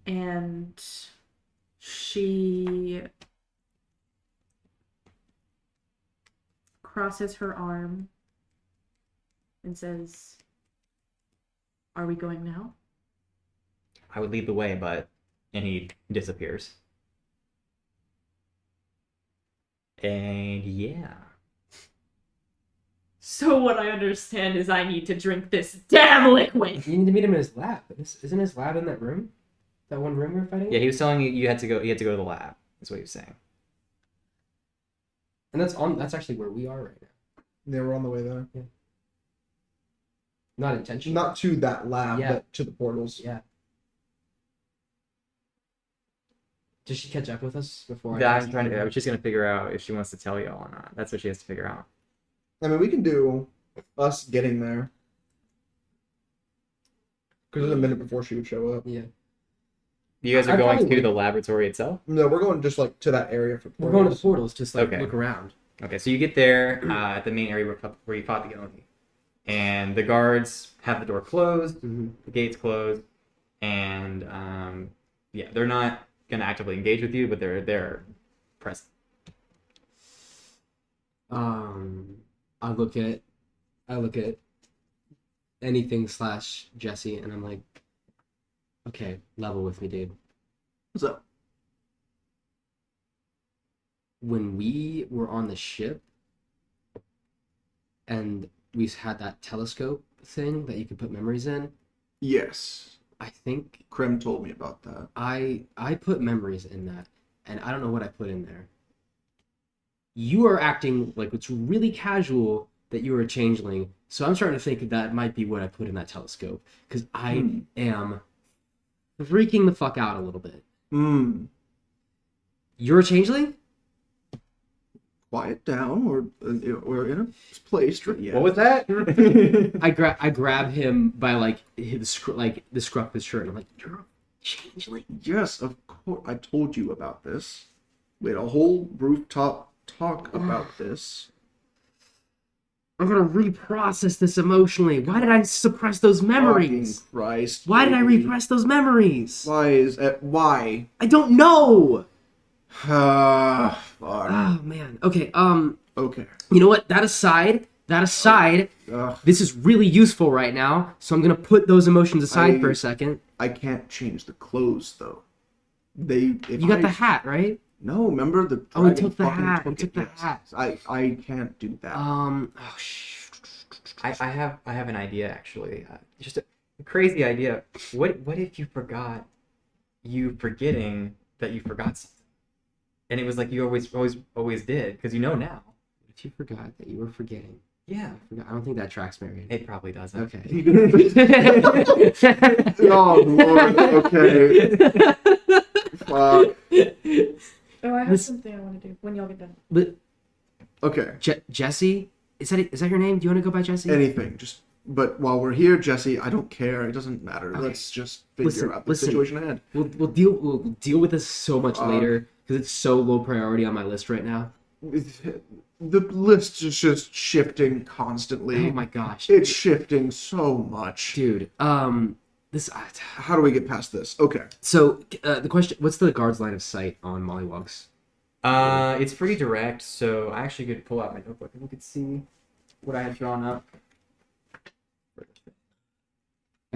And she crosses her arm and says, "Are we going now?" I would lead the way, and he disappears. And yeah. So what I understand is I need to drink this damn liquid. You need to meet him in his lab. Isn't his lab in that room? That one room we were fighting in? Yeah, he was telling you had to go to the lab. That's what he was saying. And that's actually where we are right now. They were on the way there. Not intentionally. Not to that lab, Yeah. but to the portals. Yeah. Did she catch up with us before? I was just gonna figure out if she wants to tell y'all or not. That's what she has to figure out. I mean, we can do us getting there. Because it's a minute before she would show up. Yeah. You guys are I going probably to the would. laboratory itself? No, we're going just like to that area for. We're going to the portals, just like Okay. look around. Okay, so you get there at the main area where you fought the Gilly. And the guards have the door closed, Mm-hmm. the gates closed, and yeah, they're not going to actively engage with you, but they're present. I look at anything / Jesse, and I'm like, okay, level with me, dude. What's up? When we were on the ship, and we had that telescope thing that you could put memories in, Yes, I think Krem told me about that. I put memories in that, and I don't know what I put in there. You are acting like it's really casual that you are a changeling, so I'm starting to think that might be what I put in that telescope, because I am freaking the fuck out a little bit. You're a changeling? Quiet down. We're in a place right. Yeah. What was that? I grab him by like the scruff of his shirt, and I'm like, you're a changeling? Yes, of course. I told you about this. We had a whole rooftop talk about this. I'm gonna reprocess this emotionally. Why did I suppress those memories? Fucking Christ. Why did I baby. repress those memories? Why is it? Why? I don't know. Fuck. Oh man. Okay. Okay. You know what? That aside, Ugh, this is really useful right now. So I'm gonna put those emotions aside for a second. I can't change the clothes though. If You got the hat, right? No, remember the. Oh, he dragon took the fucking hat. took He took it, the yes. hat. I can't do that. Oh, I have an idea actually. Just a crazy idea. What if you forgot you forgetting that you forgot something, and it was like you always did because you know now. If you forgot that you were forgetting. Yeah, I don't think that tracks, Marion. it probably doesn't. Okay. Oh Lord. Okay. Fuck. Oh, I have This- something I want to do when y'all get done. But Okay. Jesse, is that your name? Do you want to go by Jesse? Anything. Just. But while we're here, Jesse, I don't care. It doesn't matter. Okay. Let's just figure out the Listen. situation ahead. We'll deal with this so much later because it's so low priority on my list right now. The list is just shifting constantly. Oh my gosh, It's shifting so much. dude. This. How do we get past this? Okay. So the question: what's the guard's line of sight on Mollywogs? It's pretty direct, so I actually could pull out my notebook and we could see what I had drawn up.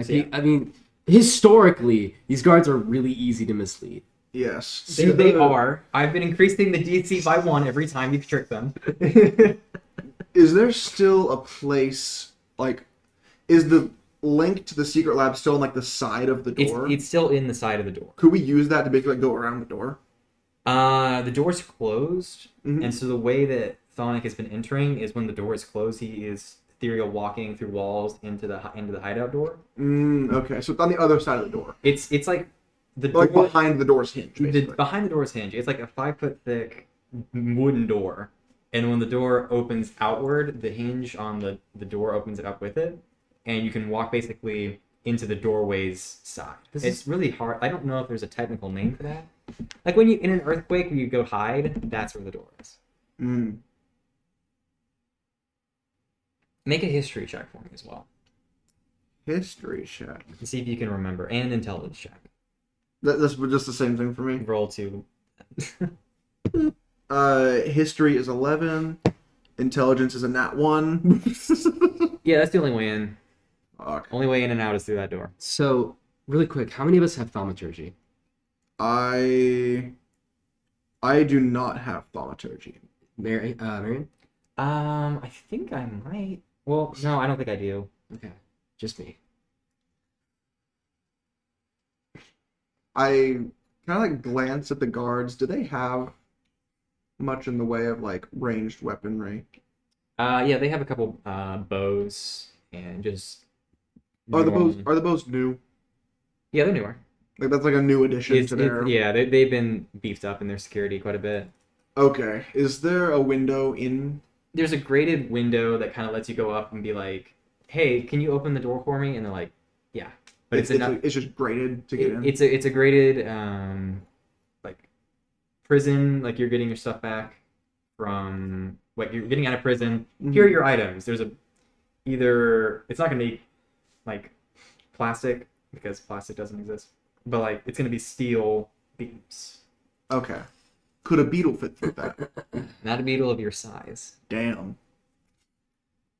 So, yeah. I mean, historically, these guards are really easy to mislead. Yes. They are. I've been increasing the DC by 1 every time you've tricked them. Is there still a place, like, is the link to the secret lab still on, like, the side of the door? It's still in the side of the door. Could we use that to basically like, go around the door? The door's closed, Mhm. and so the way that Thonic has been entering is when the door is closed, he is ethereal walking through walls into the hideout door. Okay, so it's on the other side of the door. It's like the Like door, behind the door's hinge, basically. behind the door's hinge. It's like a 5-foot thick wooden door, and when the door opens outward, the hinge on the door opens it up with it, and you can walk basically into the doorway's side. It's really hard. I don't know if there's a technical name for that. Like when you in an earthquake, when you go hide, that's where the door is. Make a history check for me as well. History check. And see if you can remember, and an intelligence check. That's just the same thing for me. Roll 2. History is 11. Intelligence is a nat 1. Yeah, that's the only way in. Fuck. Only way in and out is through that door. So, really quick, how many of us have thaumaturgy? I do not have thaumaturgy. Marion? I think I might. Well, no, I don't think I do. Okay, just me. I kind of like glance at the guards. Do they have much in the way of like ranged weaponry? Yeah, they have a couple bows and just. Are the bows new? Yeah, they're newer. Like that's like a new addition to their. Yeah, they've been beefed up in their security quite a bit. Okay. Is there a window in? There's a grated window that kind of lets you go up and be like, "Hey, can you open the door for me?" And they're like, "Yeah." but it's just graded to get in. It's a graded like prison. Like you're getting your stuff back from like you're getting out of prison. Mhm. Here are your items. There's either it's not gonna be like plastic because plastic doesn't exist, but like it's gonna be steel beams. Okay. Could a beetle fit through that? Not a beetle of your size. Damn.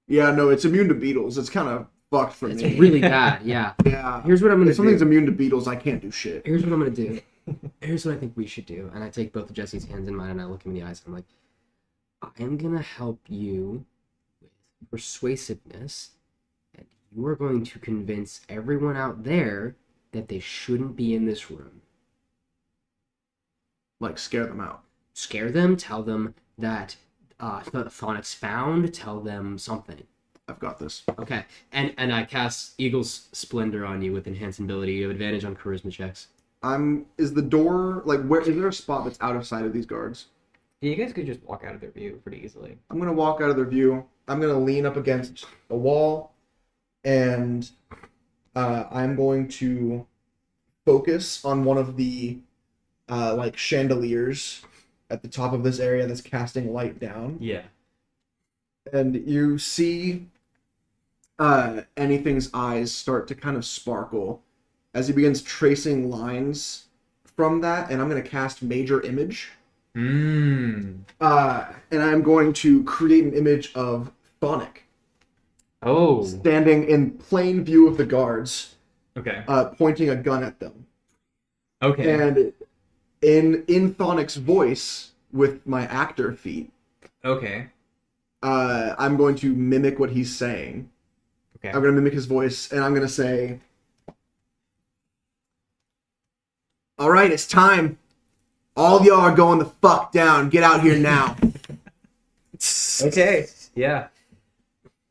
Yeah, no, it's immune to beetles. It's kind of fucked for It's me. really bad. Yeah. Yeah. Here's what I'm gonna If something's do. immune to beetles, I can't do shit. Here's what I'm gonna do. Here's what I think we should do. And I take both of Jesse's hands in mine and I look him in the eyes and I'm like, I am gonna help you with persuasiveness, and you are going to convince everyone out there that they shouldn't be in this room. Like, scare them out. Scare them, tell them that Thonic's found, tell them something. I've got this. Okay. And I cast Eagle's Splendor on you with enhanced ability. You have advantage on charisma checks. Is the door, like, where, is there a spot that's out of sight of these guards? Yeah, you guys could just walk out of their view pretty easily. I'm going to walk out of their view. I'm going to lean up against a wall, and I'm going to focus on one of the, like, chandeliers at the top of this area that's casting light down. Yeah. And you see Anything's eyes start to kind of sparkle as he begins tracing lines from that, and I'm going to cast Major Image. And I'm going to create an image of Thonic Oh. standing in plain view of the guards, Okay. pointing a gun at them. Okay. And in Thonic's voice, with my actor feat, Okay. I'm going to mimic what he's saying. Okay. I'm going to mimic his voice, and I'm going to say, "All right, it's time. All y'all are going the fuck down. Get out here now." Okay. Yeah.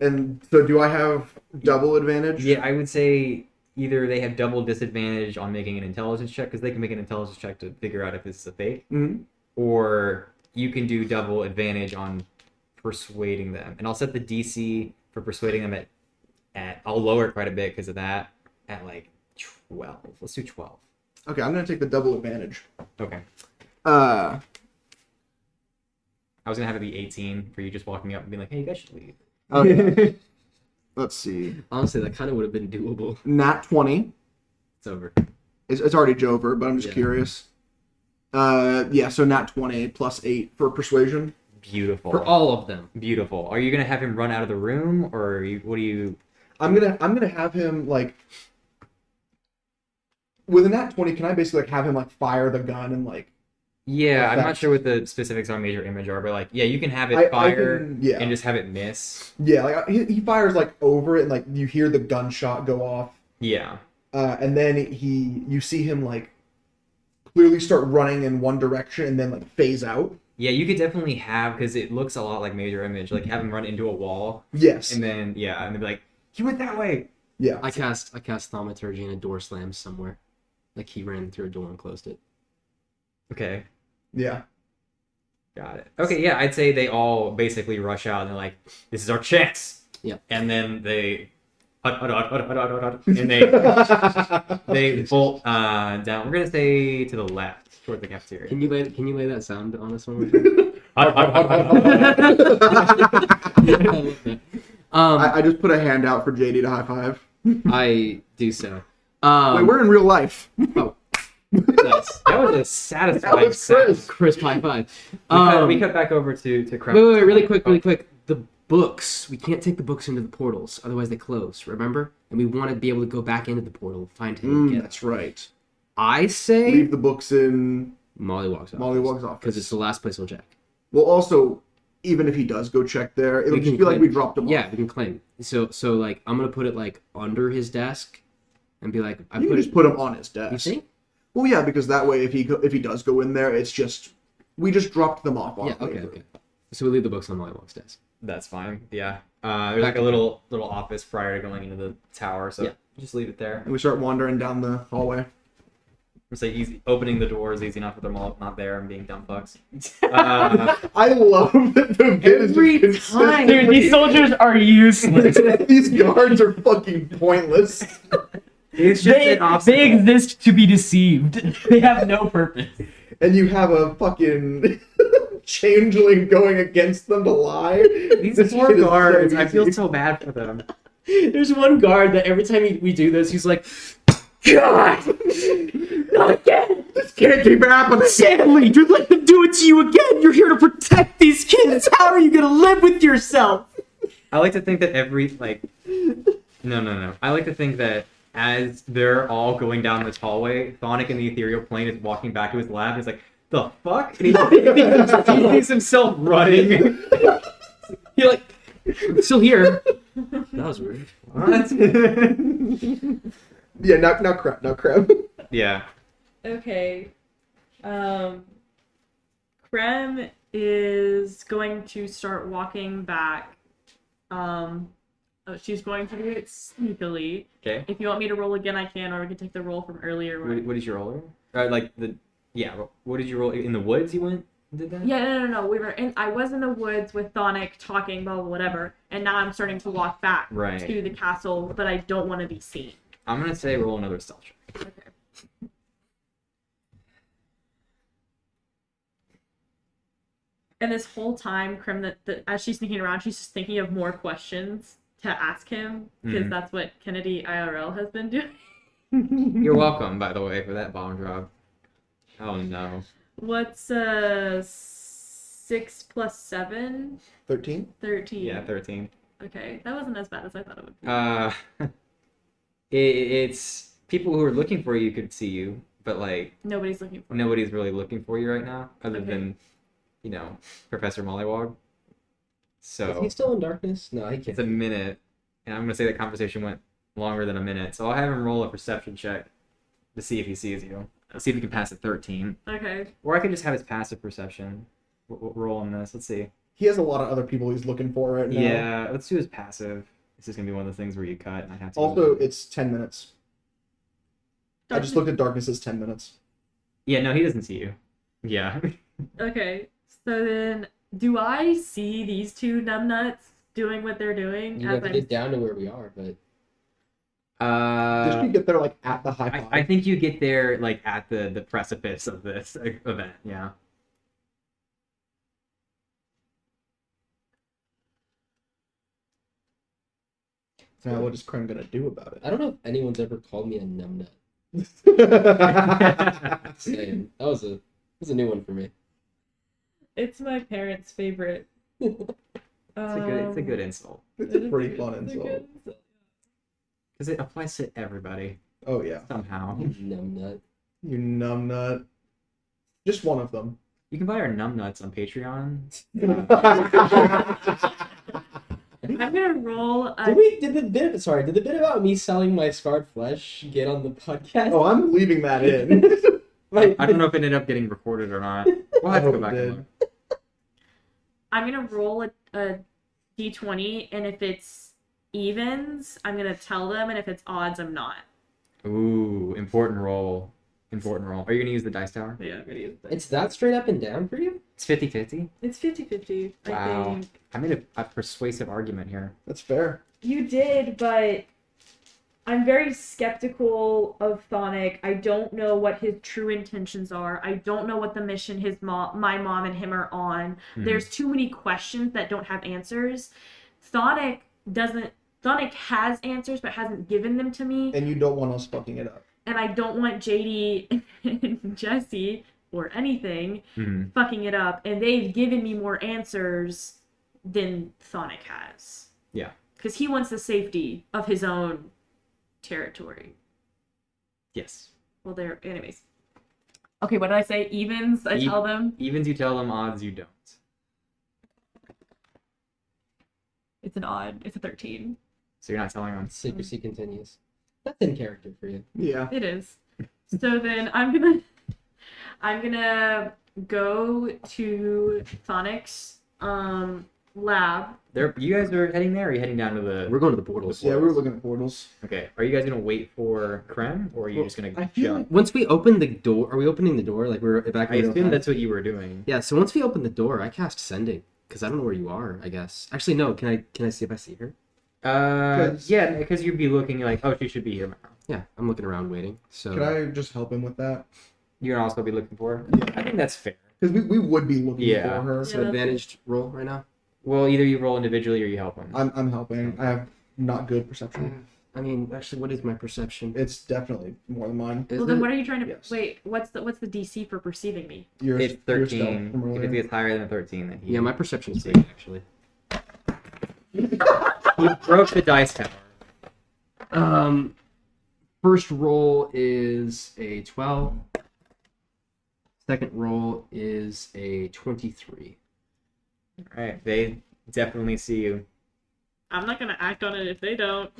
And so do I have double advantage? Yeah, I would say either they have double disadvantage on making an intelligence check because they can make an intelligence check to figure out if this is a fake, Mm-hmm. or you can do double advantage on persuading them. And I'll set the DC for persuading them at I'll lower it quite a bit because of that at like 12. Let's do 12. Okay, I'm going to take the double advantage. Okay. Uh, I was gonna have it be 18 for you just walking up and being like, "Hey, you guys should leave." okay. Let's see. Honestly, that kind of would have been doable. Nat 20. It's over. It's already over, but I'm just Yeah. curious. Yeah, so Nat 20 plus 8 for persuasion. Beautiful. For all of them. Beautiful. Are you gonna have him run out of the room, or are you, what do you? I'm gonna have him like with a Nat 20. Can I basically like have him like fire the gun and like? Yeah, I'm not Effect. sure what the specifics on Major Image are, but like, yeah, you can have it I fire can- yeah. and just have it miss. Yeah, like he fires like over it and like you hear the gunshot go off, Yeah. and then you see him like clearly start running in one direction and then like phase out. Yeah, you could definitely have, because it looks a lot like Major Image, like have him run into a wall Yes. and then yeah, and then be like, "He went that way." Yeah. I cast Thaumaturgy and a door slams somewhere. Like he ran through a door and closed it. Okay. Yeah. Got it. Okay, yeah, I'd say they all basically rush out and they're like, "This is our chance." Yeah. And then they and they bolt down. We're gonna say to the left, toward the cafeteria. Can you lay that sound on us one more time? I just put a hand out for JD to high five. I do so. Wait, we're in real life. Oh, nice. That was a satisfying That was sound. crisp. Crisp high five. We cut back over to Crown. Wait, really quick. The books. We can't take the books into the portals, otherwise they close. Remember? And we want to be able to go back into the portal, find him, and get him. That's right. I say Leave the books in Mollywog's Mollywog's office. because it's the last place he'll check. Well, also, even if he does go check there, it'll We just can be like claim- we dropped him Yeah, off. we can claim. So like I'm gonna put it like under his desk, and be like, You can just put him on his desk. You think? Well, yeah, because that way, if he does go in there, it's just we just dropped them off. Yeah. Okay. So we leave the books on Mollywog's desk. That's fine. Yeah. There's like a little office prior to going into the tower, so Yeah. just leave it there. And we start wandering down the hallway. It's like easy opening the door is easy enough with them all not there and being dumb fucks. I love that the bit is Every just time. consistent. Dude, these soldiers are useless. These guards are fucking pointless. It's just They an obstacle. exist to be deceived. They have no purpose. And you have a fucking changeling going against them to lie. These This poor shit is so guards, I feel easy. so bad for them. There's one guard that every time we do this, he's like, God, not again. This can't keep happening. Stanley, you let them do it to you again. You're here to protect these kids. How are you gonna live with yourself? I like to think that No. I like to think that as they're all going down this hallway, Thonic in the ethereal plane is walking back to his lab. He's like, the fuck? And he sees himself running. You're like, I'm still here. That was weird. What? Yeah, now crap. Yeah. Okay. Krem is going to start walking back. She's going to do it sneakily. Okay. If you want me to roll again, I can, or we can take the roll from earlier. What is your roller? What did you roll? In the woods you went and did that? Yeah, no. I was in the woods with Thonic talking, blah, blah, whatever, and now I'm starting to walk back Right. to the castle, but I don't want to be seen. I'm going to say roll another stealth check. Okay. And this whole time, Krim, as she's sneaking around, she's just thinking of more questions to ask him, because that's what Kennedy IRL has been doing. You're welcome, by the way, for that bomb drop. Oh no. What's 6 plus 7? 13? 13. Yeah, 13. Okay, that wasn't as bad as I thought it would be. It's people who are looking for you could see you, but like Nobody's looking for nobody's really looking for you right now, other Okay. than, Professor Mollywog. So Is he still in darkness? No, he can't. it's a minute, and I'm gonna say the conversation went longer than a minute. So I'll have him roll a perception check to see if he sees you. Let's see if he can pass a 13, Okay. or I can just have his passive perception. We'll roll on this. Let's see. He has a lot of other people he's looking for right now. Yeah, let's do his passive. This is gonna be one of the things where you cut, and I have to. Also, it's 10 minutes. I just looked at darkness as 10 minutes. Yeah, no, he doesn't see you. Yeah. Okay, so then, do I see these two numbnuts doing what they're doing? You as have to I'm- get down to where we are, but Did you get there, like, at the high I five? think you get there like at the precipice of this event. Yeah. Now, what is Krem gonna do about I don't know if anyone's ever called me a numbnut. it? Saying that was a new one for me. It's my parents' favorite. It's a good insult It's a pretty fun insult. because it applies to everybody Oh, yeah. somehow. Numbnut. You numbnut. Just one of them. You can buy our numbnuts on Patreon. I'm gonna roll a... Did the bit about me selling my scarred flesh get on the podcast? Oh, I'm leaving that in. I don't know if it ended up getting recorded or not. We'll have to Oh, go it back and did. look. I'm gonna roll a d20, and if it's evens, I'm gonna tell them, and if it's odds, I'm not. Ooh, important roll. Important roll. Are you gonna use the dice tower? Yeah, I'm gonna use that. It's that straight up and down for you? It's 50-50. It's 50-50, I Wow. think. I made a persuasive argument here. That's fair. You did, but I'm very skeptical of Thonic. I don't know what his true intentions are. I don't know what the mission my mom and him are on. There's too many questions that don't have answers. Thonic has answers but hasn't given them to me. And you don't want us fucking it up. And I don't want JD and Jesse or anything Mm-hmm. fucking it up. And they've given me more answers than Thonic has. Yeah. Because he wants the safety of his own territory. Yes. Well, anyways. Okay, what did I say? Evens, I tell them. Evens you tell them, odds you don't. It's an odd. It's a 13. So you're not telling them. Secrecy continues. That's in character for you. Yeah. It is. So then I'm gonna go to Thonic's lab. You guys are heading there, or are you heading down to the... We're going to the portals. Yeah, we were looking at portals. Okay. Are you guys going to wait for Krem, or are you just going I to feel jump? Once we open the door, are we opening the door? Like we're back. I assume that's what you were doing. Yeah. So once we open the door, I cast sending because I don't know where you are. I guess. Actually, no. Can I see if I see her? Yeah, because you'd be looking like, oh, she should be here now. Yeah, I'm looking around waiting. So Can I just help him with that? You can also be looking for her. Yeah. I think that's fair. Because we would be looking Yeah. for her. it's an advantaged roll right now. Well, either you roll individually or you help him. I'm helping. I have not good perception. I mean, actually, what is my perception? It's definitely more than mine. Is Well, then it? what are you trying to Yes. wait? What's the DC for perceiving me? It's Your 13. stealth from If it earlier. gets higher than 13, then he... Yeah, my perception is 8, actually. He broke the dice tower. First roll is a 12. Second roll is a 23. Alright, they definitely see you. I'm not gonna act on it if they don't.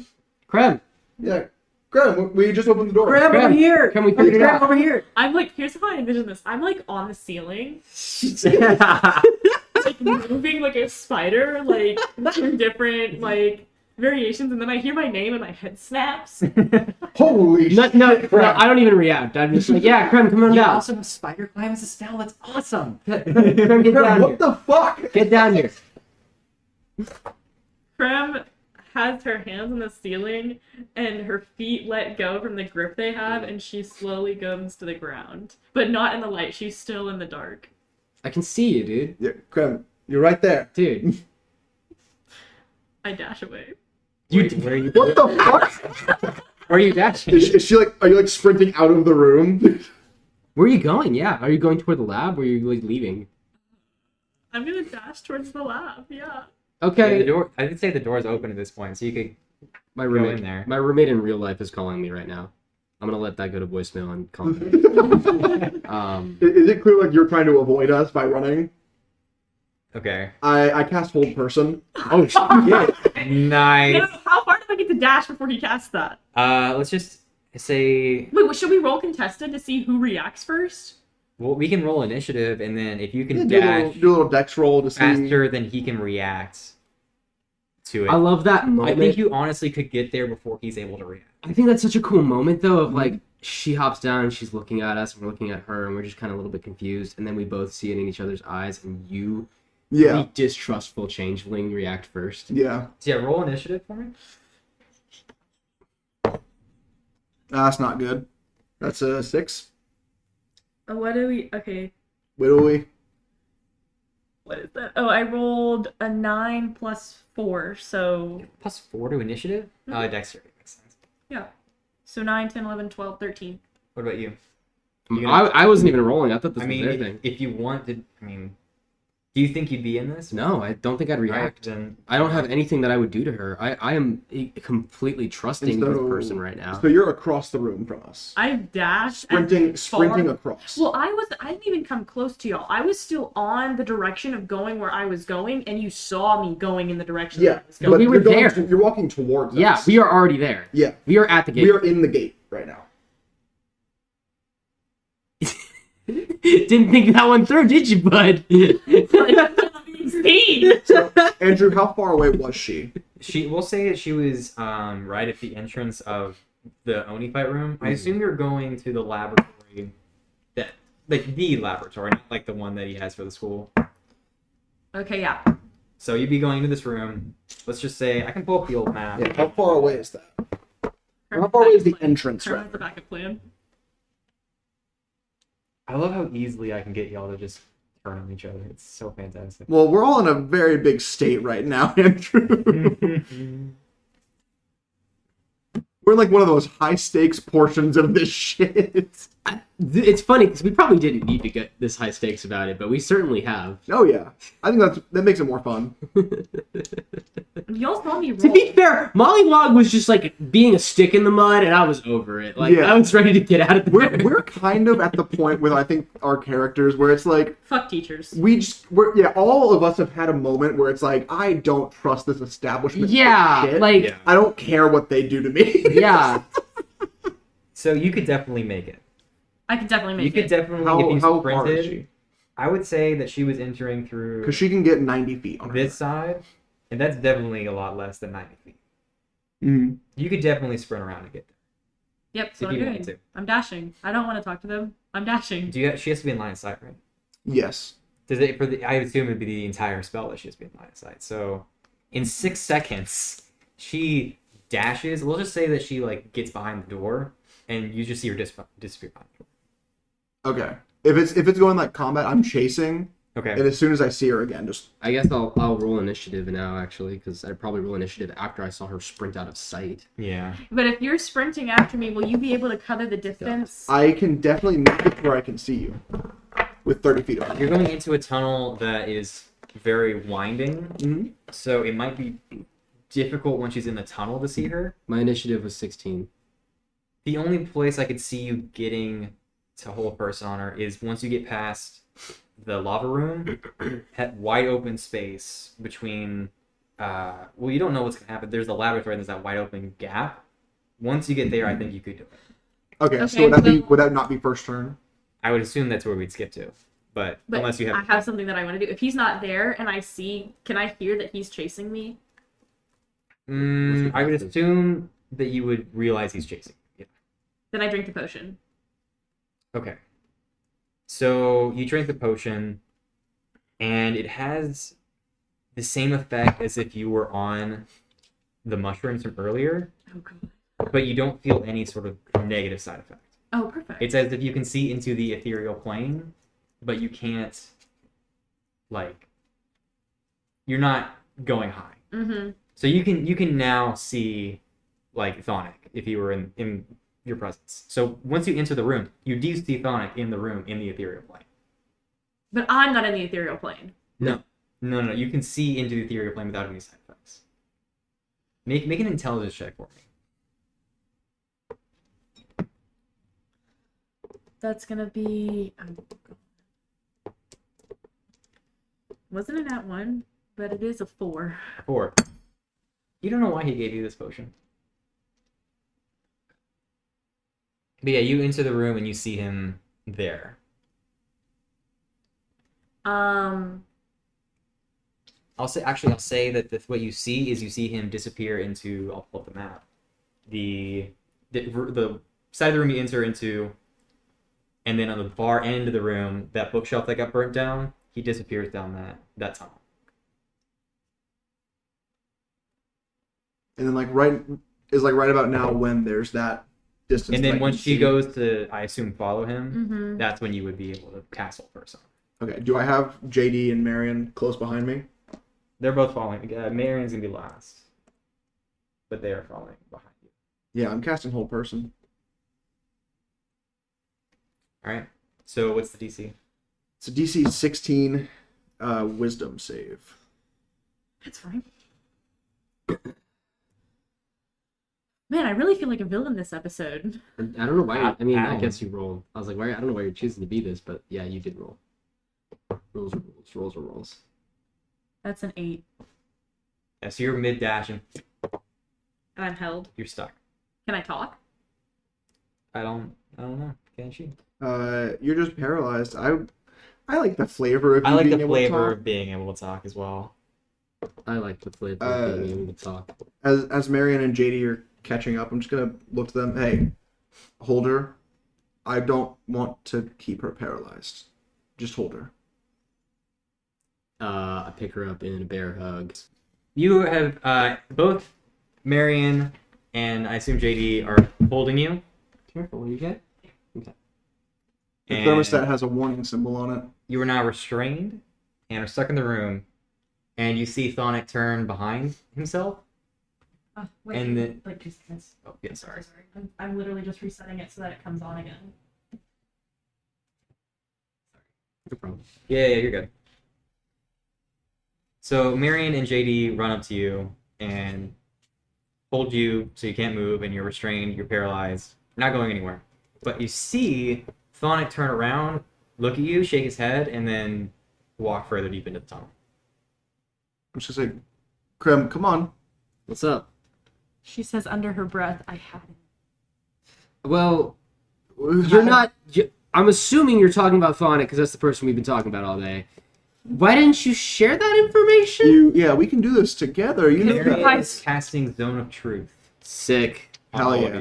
Crab! Yeah. Graham, we just opened the door. Crab over here! Can we figure it out? over here! I'm like, here's how I envision this. I'm like on the ceiling, like moving like a spider, like through different like variations, and then I hear my name and my head snaps. Holy shit. No, I don't even react. I'm just like, yeah, Crem, come on You down. also have spider climb as a spell. That's awesome. Crem, get down Graham, here. what the fuck? Get down here. Krem has her hands on the ceiling and her feet let go from the grip they have, and she slowly comes to the ground. But not in the light, she's still in the dark. I can see you, dude. Yeah, Graham, you're right there. Dude. I dash away. Where are you? What the fuck? Where are you dashing? Is she like, are you like sprinting out of the room? Where are you going? Yeah. Are you going toward the lab or are you like leaving? I'm gonna dash towards the lab, yeah. Yeah, Okay. the door. I would say the door's open at this point, so you could My go roommate in there. My roommate in real life is calling me right now. I'm gonna let that go to voicemail and call me. Is it clear like you're trying to avoid us by running? Okay. I cast hold person. Oh shit. Nice. No, how far do I get to dash before he casts that? Let's just say. Wait, should we roll contested to see who reacts first? Well, we can roll initiative, and then if you can Yeah, dash do a little dex roll to see. faster than he can react to it. I love that I moment. think you honestly could get there before he's able to react. I think that's such a cool moment though of like she hops down and she's looking at us and we're looking at her and we're just kind of a little bit confused and then we both see it in each other's eyes and you Yeah. the distrustful changeling react first. Yeah. So yeah, roll initiative for me. That's not good. That's a 6. What do we... Okay, Whittly. what is that? Oh, I rolled a 9 plus 4, so... Plus 4 to initiative? Dexterity makes sense. Yeah. So 9, 10, 11, 12, 13. What about you? I wasn't even rolling. I thought this I was mean, their thing. if you wanted, I mean, do you think you'd be in this? No, I don't think I'd react. Right, then I don't have anything that I would do to her. I am completely trusting And so- this person right now. So you're across the room from us. I dashed Sprinting as far- across. Well, I didn't even come close to y'all. I was still on the direction of going where I was going, and you saw me going in the direction that Yeah, I was going. but we were you're going there. you're walking towards Yeah, us. we are already there. Yeah, We are at the gate. we are in the gate right now. Didn't think that one through, did you, bud? So, Andrew, how far away was she? we'll say that she was right at the entrance of the Oni fight room. I assume you're going to the laboratory like the laboratory, not like the one that he has for the school. Okay, yeah. So you'd be going to this room. Let's just say I can pull up the old map. Yeah, how far away is that? How far away is the entrance? Turn Right? the backup plan. I love how easily I can get y'all to just turn on each other. It's so fantastic. Well, we're all in a very big state right now, Andrew. We're in like one of those high stakes portions of this shit. It's funny because we probably didn't need to get this high stakes about it, but we certainly have. Oh yeah, I think that makes it more fun. Y'all saw me roll. To be fair, Mollywog was just like being a stick in the mud, and I was over it. Like Yeah. I was ready to get out of the We're kind of at the point with I think our characters where it's like Fuck teachers. all of us have had a moment where it's like I don't trust this establishment. for Yeah, shit. like Yeah. I don't care what they do to me. yeah. So you could definitely make it. I could definitely make You could it. definitely, How if you far is sprinted, she? I would say that she was entering through Because she can get 90 feet on her. this side, and that's definitely a lot less than 90 feet. Mhm. You could definitely sprint around to get there. Yep, so if I'm you doing. want to. I'm dashing. I don't want to talk to them. I'm dashing. She has to be in line of sight, right? Yes. I assume it'd be the entire spell that she has to be in line of sight. So, in 6 seconds, she dashes. We'll just say that she like gets behind the door, and you just see her disappear behind the door. Okay. If it's going like combat, I'm chasing. Okay. And as soon as I see her again, just I guess I'll roll initiative now, actually, because I'd probably roll initiative after I saw her sprint out of sight. Yeah. But if you're sprinting after me, will you be able to cover the distance? I can definitely make it where I can see you with 30 feet on. You're going into a tunnel that is very winding, Mm-hmm. so it might be difficult when she's in the tunnel to see her. My initiative was 16. The only place I could see you getting to hold person on her is once you get past the lava room, that wide open space between, well, you don't know what's going to happen. There's the laboratory and there's that wide open gap. Once you get there, I think you could do it. Okay, so would that not be first turn? I would assume that's where we'd skip to, but unless you have... I have something that I want to do. If he's not there and I see, can I hear that he's chasing me? I would assume that you would realize he's chasing. Yeah. Then I drink the potion. Okay. So you drink the potion, and it has the same effect as if you were on the mushrooms from earlier, Oh, God. but you don't feel any sort of negative side effect. Oh, perfect. It's as if you can see into the ethereal plane, but you can't, like, you're not going high. Mm-hmm. So you can now see, like, Thonic if you were in your presence. So once you enter the room, you do see Thonic in the room in the ethereal plane. But I'm not in the ethereal plane. No. You can see into the ethereal plane without any side effects. Make an intelligence check for me. That's gonna be... wasn't it at 1? But it is a 4. 4. You don't know why he gave you this potion. But yeah, you enter the room and you see him there. I'll say that what you see is you see him disappear into, I'll pull up the map, the side of the room you enter into, and then on the far end of the room, that bookshelf that got burnt down, he disappears down that tunnel. And then right about now when there's that distance. And then once she see. goes to, I assume, follow him, Mm-hmm. that's when you would be able to cast Hold Person. Okay, do I have JD and Marion close behind me? They're both following. Marion's gonna be last, but they are following behind you. Yeah, I'm casting Hold Person. All right. So what's the DC? It's a DC 16 Wisdom save. That's fine. Man, I really feel like a villain this episode. I don't know why. I mean, I Ow. guess you rolled. I was like, why? I don't know why you're choosing to be this, but yeah, you did roll. Rolls are rolls. Rolls are rolls. That's an 8. Yeah, so you're mid dash and And I'm held. you're stuck. Can I talk? I don't know. Can she? You're just paralyzed. I like the flavor of you I like being the able to flavor talk. of being able to talk as well. I like the flavor of being able to talk. As Marion and JD are catching up, I'm just gonna look to them. Hey, hold her. I don't want to keep her paralyzed. Just hold her. I pick her up in a bear hug. You have both Marion and I assume JD are holding you. Careful, what do you get? Okay. The And thermostat has a warning symbol on it. you are now restrained and are stuck in the room, and you see Thonic turn behind himself. Wait, And then- like 2 seconds. Oh, yeah, sorry. I'm literally just resetting it so that it comes on again. No problem. Yeah, you're good. So Marion and JD run up to you and hold you so you can't move, and you're restrained, you're paralyzed, you're not going anywhere. But you see Thonic turn around, look at you, shake his head, and then walk further deep into the tunnel. I'm just gonna say, Krem, come on. What's up? She says under her breath, I haven't. Well, you're not. I'm assuming you're talking about Thonic because that's the person we've been talking about all day. Why didn't you share that information? Yeah, we can do this together. You know Marion that. is casting Zone of Truth Sick. on Hell all yeah. of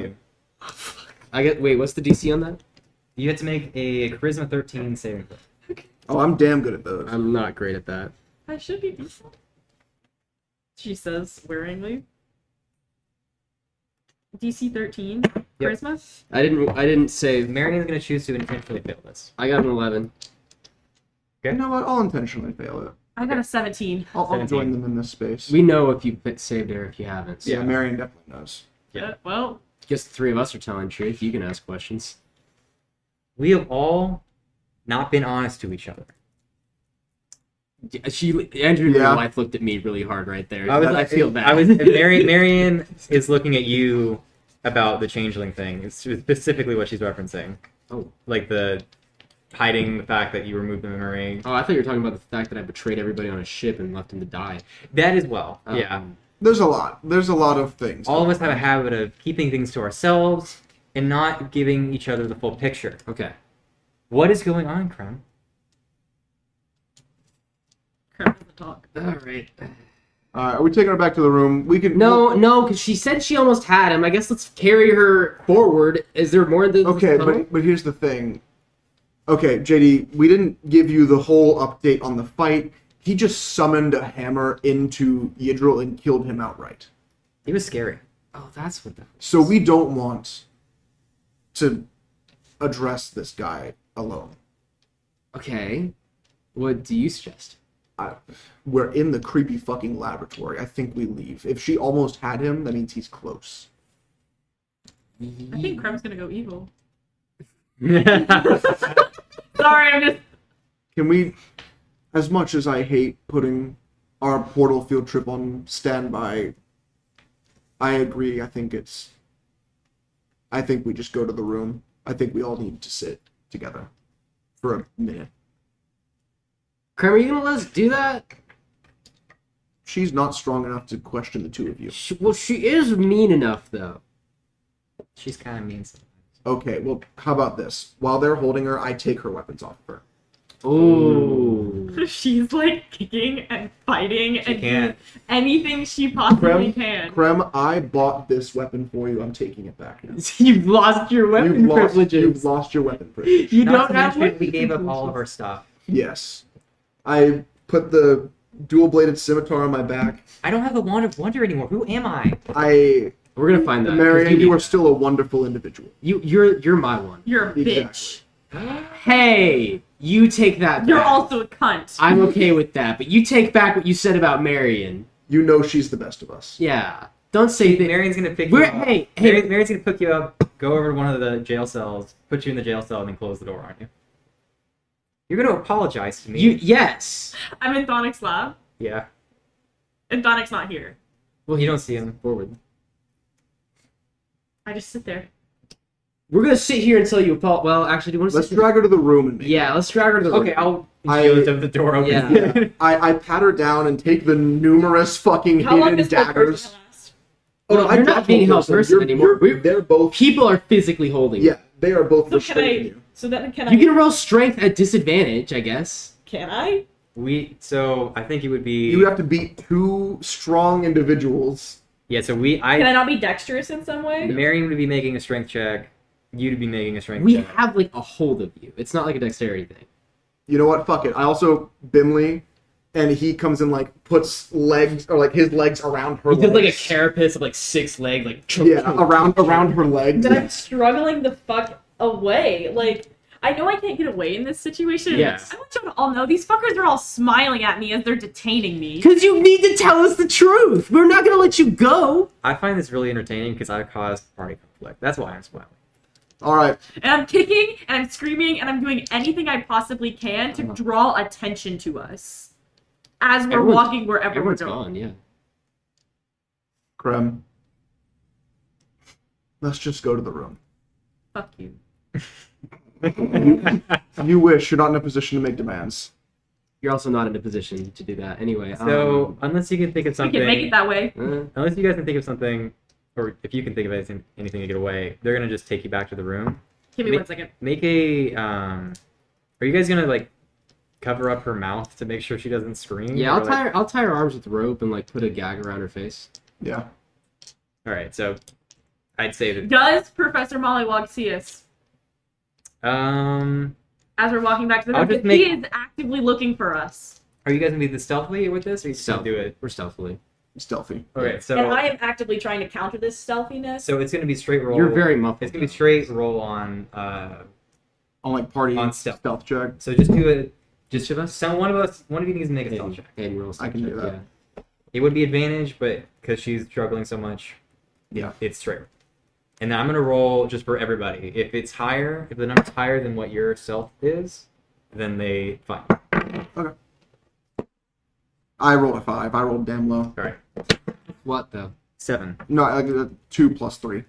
you. Wait, what's the DC on that? You have to make a Charisma 13 saving throw. Oh, I'm damn good at those. I'm not great at that. I should be decent. She says, wearingly. DC 13. Yep. Charisma? I didn't save. Marion's gonna choose to intentionally fail this. I got an 11. You know what? I'll intentionally fail it. I got a 17. I'll 17. join them in this space. We know if you saved or if you haven't. So. Yeah, Marion definitely knows. Yeah. Well, Guess the three of us are telling the truth. You can ask questions. We have all not been honest to each other. Andrew in Yeah. real life looked at me really hard right there. I like, feel bad. Marion is looking at you about the changeling thing. It's specifically what she's referencing. Oh. Like the hiding the fact that you removed the memory. Oh, I thought you were talking about the fact that I betrayed everybody on a ship and left them to die. That as well. Oh. Yeah. There's a lot. There's a lot of things. All of us have a habit of keeping things to ourselves and not giving each other the full picture. Okay. What is going on, Crumb? Crap doesn't talk. All right. Are we taking her back to the room? We can. No, because she said she almost had him. I guess let's carry her forward. Is there more than Okay, but here's the thing. Okay, JD, we didn't give you the whole update on the fight. He just summoned a hammer into Yidril and killed him outright. He was scary. Oh, that's what that was. So we don't want to address this guy alone. Okay. What do you suggest? We're in the creepy fucking laboratory. I think we leave. If she almost had him, that means he's close. I think Krem's gonna go evil. That's Sorry, I'm just. Can we, as much as I hate putting our portal field trip on standby, I agree. I think we just go to the room. I think we all need to sit together for a minute. Kramer, are you gonna let us do that? She's not strong enough to question the two of you. She is mean enough, though. She's kind of mean sometimes. Okay, well, how about this? While they're holding her, I take her weapons off of her. Ooh. She's like kicking and fighting and doing can't. anything she possibly can. Krem, I bought this weapon for you. I'm taking it back now. You've lost your weapon privileges. You've lost your weapon privilege. You Not don't to have mention, weapon we gave up all privileges. of our stuff. Yes. I put the dual-bladed scimitar on my back. I don't have the wand of wonder anymore. Who am I? We're gonna find that. 'cause Marion, you need are still a wonderful individual. You're my one. You're a bitch. Exactly. Hey, you take that back. You're also a cunt. I'm okay with that, but you take back what you said about Marion. You know she's the best of us. Yeah. Don't say that. Marion's gonna pick We're you up. hey. Marion's gonna pick you up, go over to one of the jail cells, put you in the jail cell, and then close the door on you. You're gonna apologize to me. Yes. I'm in Thonic's lab, Yeah. and Thonic's not here. Well, you don't see him forward. I just sit there. We're gonna sit here until you apologize. Well, actually, do you want to Let's sit? drag her to the room and make Yeah, let's drag her to the room. Okay, I'll I- shield of the door open. Yeah. I pat her down and take the numerous fucking How long hidden does that daggers. person last? Oh, No, I you're not don't being hold held those. person anymore. They're both. People are physically holding. Yeah, they are both So can restraining I? you. So then can You I? can roll strength at disadvantage, I guess. Can I? So I think it would be. You have to beat two strong individuals. Yeah. So Can I not be dexterous in some way? Marion would be making a strength check. You'd be making a strength We check. have like a hold of you. It's not like a dexterity thing. You know what? Fuck it. I also Bimley, and he comes and like puts legs or like his legs around her. He did like a legs. carapace of like 6 leg, like Yeah, around her legs. But I'm struggling the fuck away. Like, I know I can't get away in this situation. Yeah. I want you to all know these fuckers are all smiling at me as they're detaining me. Because you need to tell us the truth. We're not gonna let you go. I find this really entertaining because I've caused party conflict. That's why I'm smiling. All right. And I'm kicking and I'm screaming and I'm doing anything I possibly can to draw attention to us as we're Everyone's- walking wherever we're Everyone's going. gone. Yeah. Krem. Let's just go to the room. Fuck you. You wish. You're not in a position to make demands. You're also not in a position to do that anyway. So unless you can think of We something, can make it that way. unless you guys can think of something, or if you can think of anything to get away, they're gonna just take you back to the room. Give me Ma- 1 second. Make a. Are you guys gonna like cover up her mouth to make sure she doesn't scream? Yeah, Or, like- I'll tie her arms with rope and like put a gag around her face. Yeah. All right, so I'd say that. Does Professor Mollywog see us Um, as we're walking back to the I'll room? just Because he make- is actively looking for us. are you guys gonna be the stealthily with this, or you just gonna do it? We're stealthily. stealthy. Okay, so And I am actively trying to counter this stealthiness. so it's gonna be straight roll. You're very muffled. It's gonna be straight roll on. On like party On stealth. check. So just do it. Each of us? One of you needs to make a stealth check. And roll I can do that. Yeah. It would be advantage, but because she's struggling so much, Yeah. it's straight. And then I'm gonna roll just for everybody. If it's higher, if the number's higher than what your self is, then they fight. Okay. I rolled a 5. I rolled damn low. All right. What though? 7. No, I got a 2 plus 3.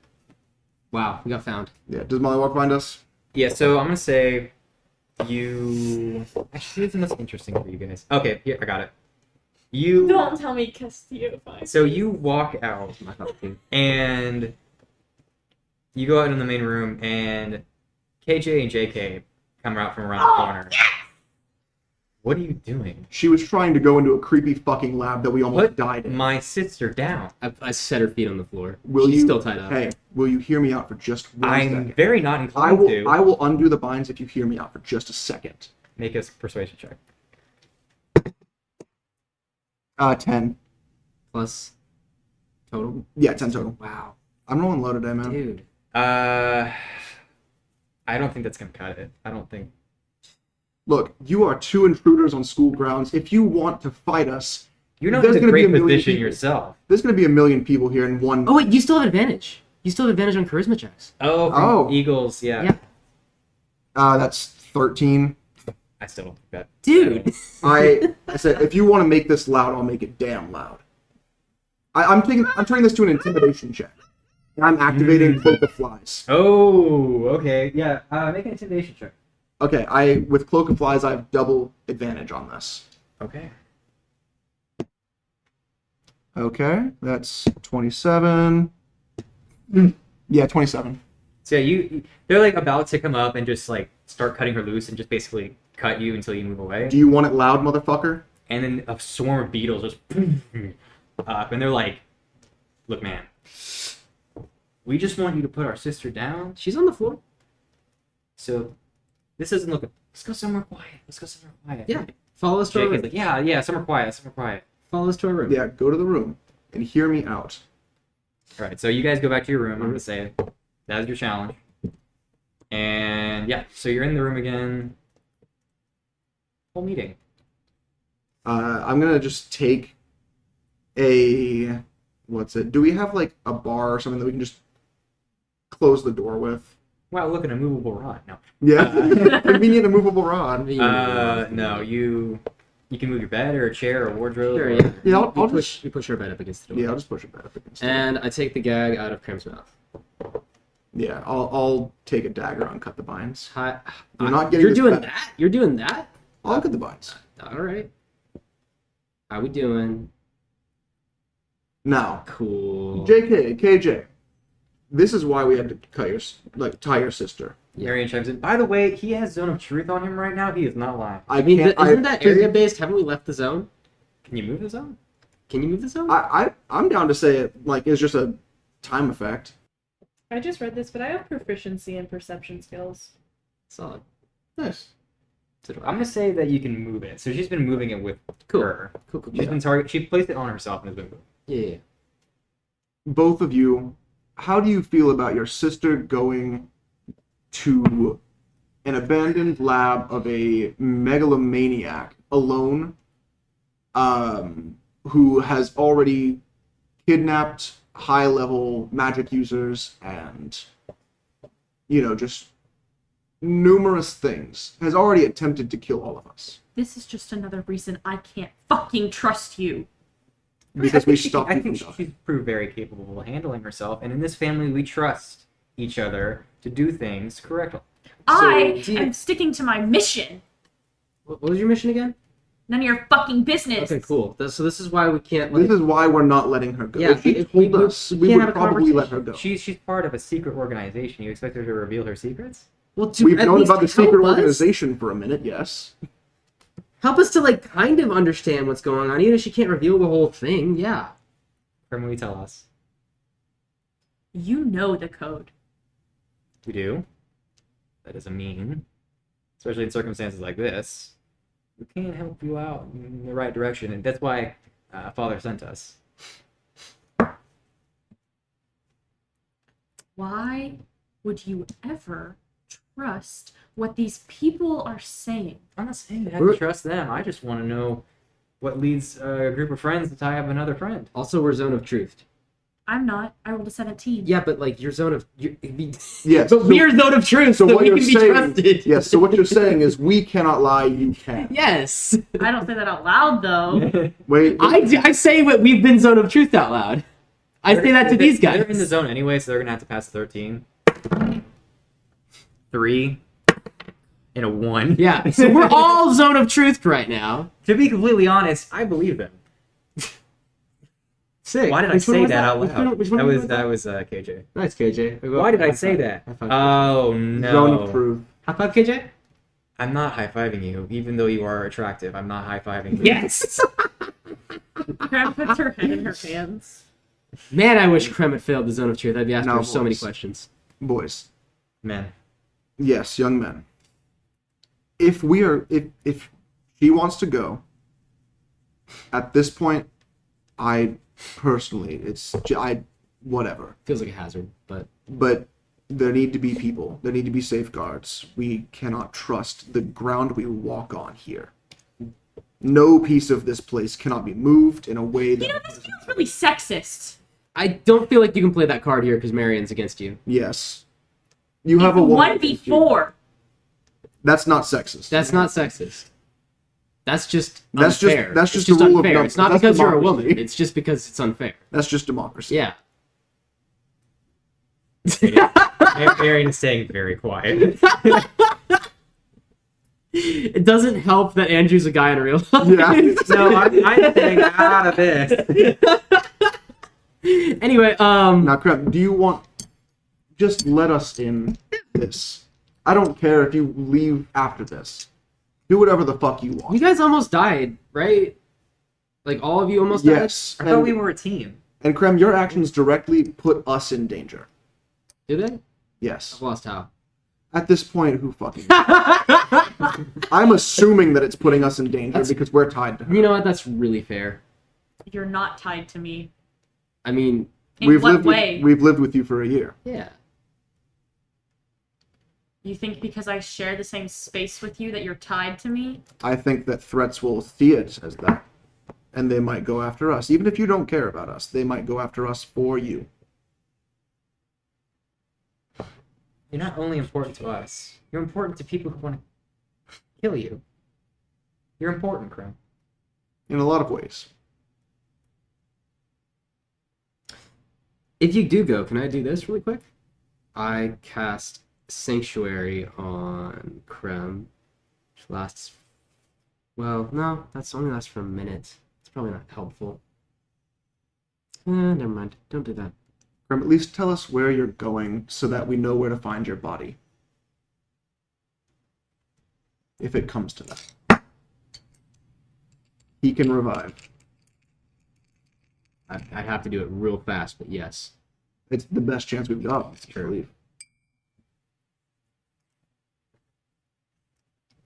Wow, we got found. Yeah. Does Molly walk behind us? Yeah. So I'm gonna say you. Actually, it's the most interesting for you guys. Okay. Here, I got it. You. Don't tell me Castillo. So you walk out and you go out in the main room, and KJ and JK come out from around the corner. Yes! What are you doing? She was trying to go into a creepy fucking lab that we almost Put died in. my sister down. I set her feet on the floor. Will She's you? still tied up. Hey, will you hear me out for just one I'm second? very not I inclined will. to. I will undo the binds if you hear me out for just a second. Make a persuasion check. 10. Plus total. Yeah, 10 total. Wow, I'm rolling low today, man. dude. I don't think that's gonna cut it. I don't think. Look, you are 2 intruders on school grounds. If you want to fight us, You're not There's in a gonna be great a million position people. yourself. there's going to be a million people here in one. Oh wait, you still have advantage. You still have advantage on charisma checks. Oh, from Oh. Eagles, yeah. Yeah. That's 13. I still don't think that. Dude. I said, if you want to make this loud, I'll make it damn loud. I'm turning this to an intimidation check. I'm activating Cloak of Flies. Oh, okay. Yeah, make an intimidation check. Okay, with Cloak of Flies, I have double advantage on this. Okay. Okay, that's 27. Yeah, 27. So yeah, they're like about to come up and just like start cutting her loose and just basically cut you until you move away. Do you want it loud, motherfucker? And then a swarm of beetles just up, and they're like, "Look, man, we just want you to put our sister down. She's on the floor. So this doesn't look. Let's go somewhere quiet. Let's go somewhere quiet." Yeah. Follow us to our Jake is room. like, "Yeah, somewhere quiet, somewhere quiet." Follow us to our room. Yeah, go to the room and hear me out. All right, so you guys go back to your room. I'm gonna say that was your challenge, and yeah, so you're in the room again. Whole meeting. I'm gonna just take a what's it? Do we have like a bar or something that we can just close the door with? Wow, look at a movable rod. No, Yeah, convenient immovable rod. no, you can move your bed or a chair or a wardrobe. Sure, or- yeah. Yeah, I'll we just push her bed up against the door. yeah, I'll just push it back up against. And I take the gag out of Crim's mouth. Yeah, I'll take a dagger and cut the binds. Hi. You're not getting You're this doing back. that? You're doing that? I'll cut the binds. All right. How we doing? Now, Cool. JK, KJ, this is why we had to tie your sister. Marion chimes in. By the way, he has Zone of Truth on him right now. He is not lying. I mean, can't- isn't that area based? Haven't we left the zone? Can you move the zone? Can you move the zone? I'm down to say it like it's just a time effect. I just read this, but I have proficiency in perception skills. Solid. Nice. So do I. I'm gonna say that you can move it. So she's been moving it with Cool. her. Cool. She's been She placed it on herself and has been moving. Yeah. Both of you, how do you feel about your sister going to an abandoned lab of a megalomaniac alone, who has already kidnapped high-level magic users and, just numerous things, has already attempted to kill all of us This is just another reason I can't fucking trust you. because we stopped I you think from dying. she's proved very capable of handling herself, and in this family, we trust each other to do things correctly. I do you- am sticking to my mission. What was your mission again? None of your fucking business. Okay, cool. So this is why we can't. This is why we're not letting her go. Yeah, if she if told we- us, we we can't would have a probably let her go. She's part of a secret organization. You expect her to reveal her secrets? Well, to We've at known least about the help secret us. organization for a minute, yes. Help us to kind of understand what's going on, even if she can't reveal the whole thing. Yeah. From what you tell us. You know the code. We do. That doesn't mean, especially in circumstances like this, we can't help you out in the right direction, and that's why Father sent us. Why would you ever trust what these people are saying? I'm not saying you have to trust them. I just want to know what leads a group of friends to tie up another friend. Also, we're zone of truth. I'm not. I rolled a 17. Yeah, but like your zone of Yes. but we're zone of truth, so what we you're can be saying, trusted. yes. So what you're saying is we cannot lie. You can. Yes. I don't say that out loud, though. Wait. I say what we've been zone of truth out loud. I say that to these guys. They're in the zone anyway, so they're gonna have to pass 13. 3 and a 1. Yeah, so we're all zone of truth right now. To be completely honest, I believe them. Sick. Why did I Which one say was that out Which loud? one- which one That was KJ. Nice, KJ. Why did I say that? High five. Oh no! Zone of truth. High five, KJ. I'm not high fiving you, even though you are attractive. I'm not high fiving you. Yes. Crab puts her head in her hands. Man, I wish Krem had failed the zone of truth. I'd be asking No, her so many boys. questions. Boys. Man. Yes, young men. If she wants to go, at this point, I personally, whatever. Feels like a hazard, but But there need to be people. There need to be safeguards. We cannot trust the ground we walk on here. No piece of this place cannot be moved in a way that... You know, this feels really sexist. I don't feel like you can play that card here because Marion's against you. Yes. You have a woman against you. 1v4. That's not sexist. That's not sexist. That's just unfair. That's It's just a rule of unfair. numbers. It's not That's because you're a democracy. woman. It's just because it's unfair. That's just democracy. Yeah. Marion is staying very quiet. It doesn't help that Andrew's a guy in real life. Yeah. No, I'm staying out of this. Anyway, Now, Crab, do you want... Just let us in this. I don't care if you leave after this. Do whatever the fuck you want. you guys almost died, right? Like all of you almost died? Yes. I thought we were a team. And Krem, your actions directly put us in danger. Did they? Yes. I've lost how. At this point, who fucking... I'm assuming that it's putting us in danger because we're tied to her. You know what? That's really fair. You're not tied to me. I mean, In what way? We've lived with you for a year. yeah. You think because I share the same space with you that you're tied to me? I think that threats will see it as that. And they might go after us. Even if you don't care about us, they might go after us for you. You're not only important to us. You're important to people who want to kill you. You're important, Krem. In a lot of ways. If you do go, can I do this really quick? I cast Sanctuary on Krem, which lasts... Well, no, that's only lasts for a minute. It's probably not helpful. Never mind. Don't do that. Krem, at least tell us where you're going so that we know where to find your body. If it comes to that. He can revive. I'd have to do it real fast, but yes. It's the best chance we've got, I believe.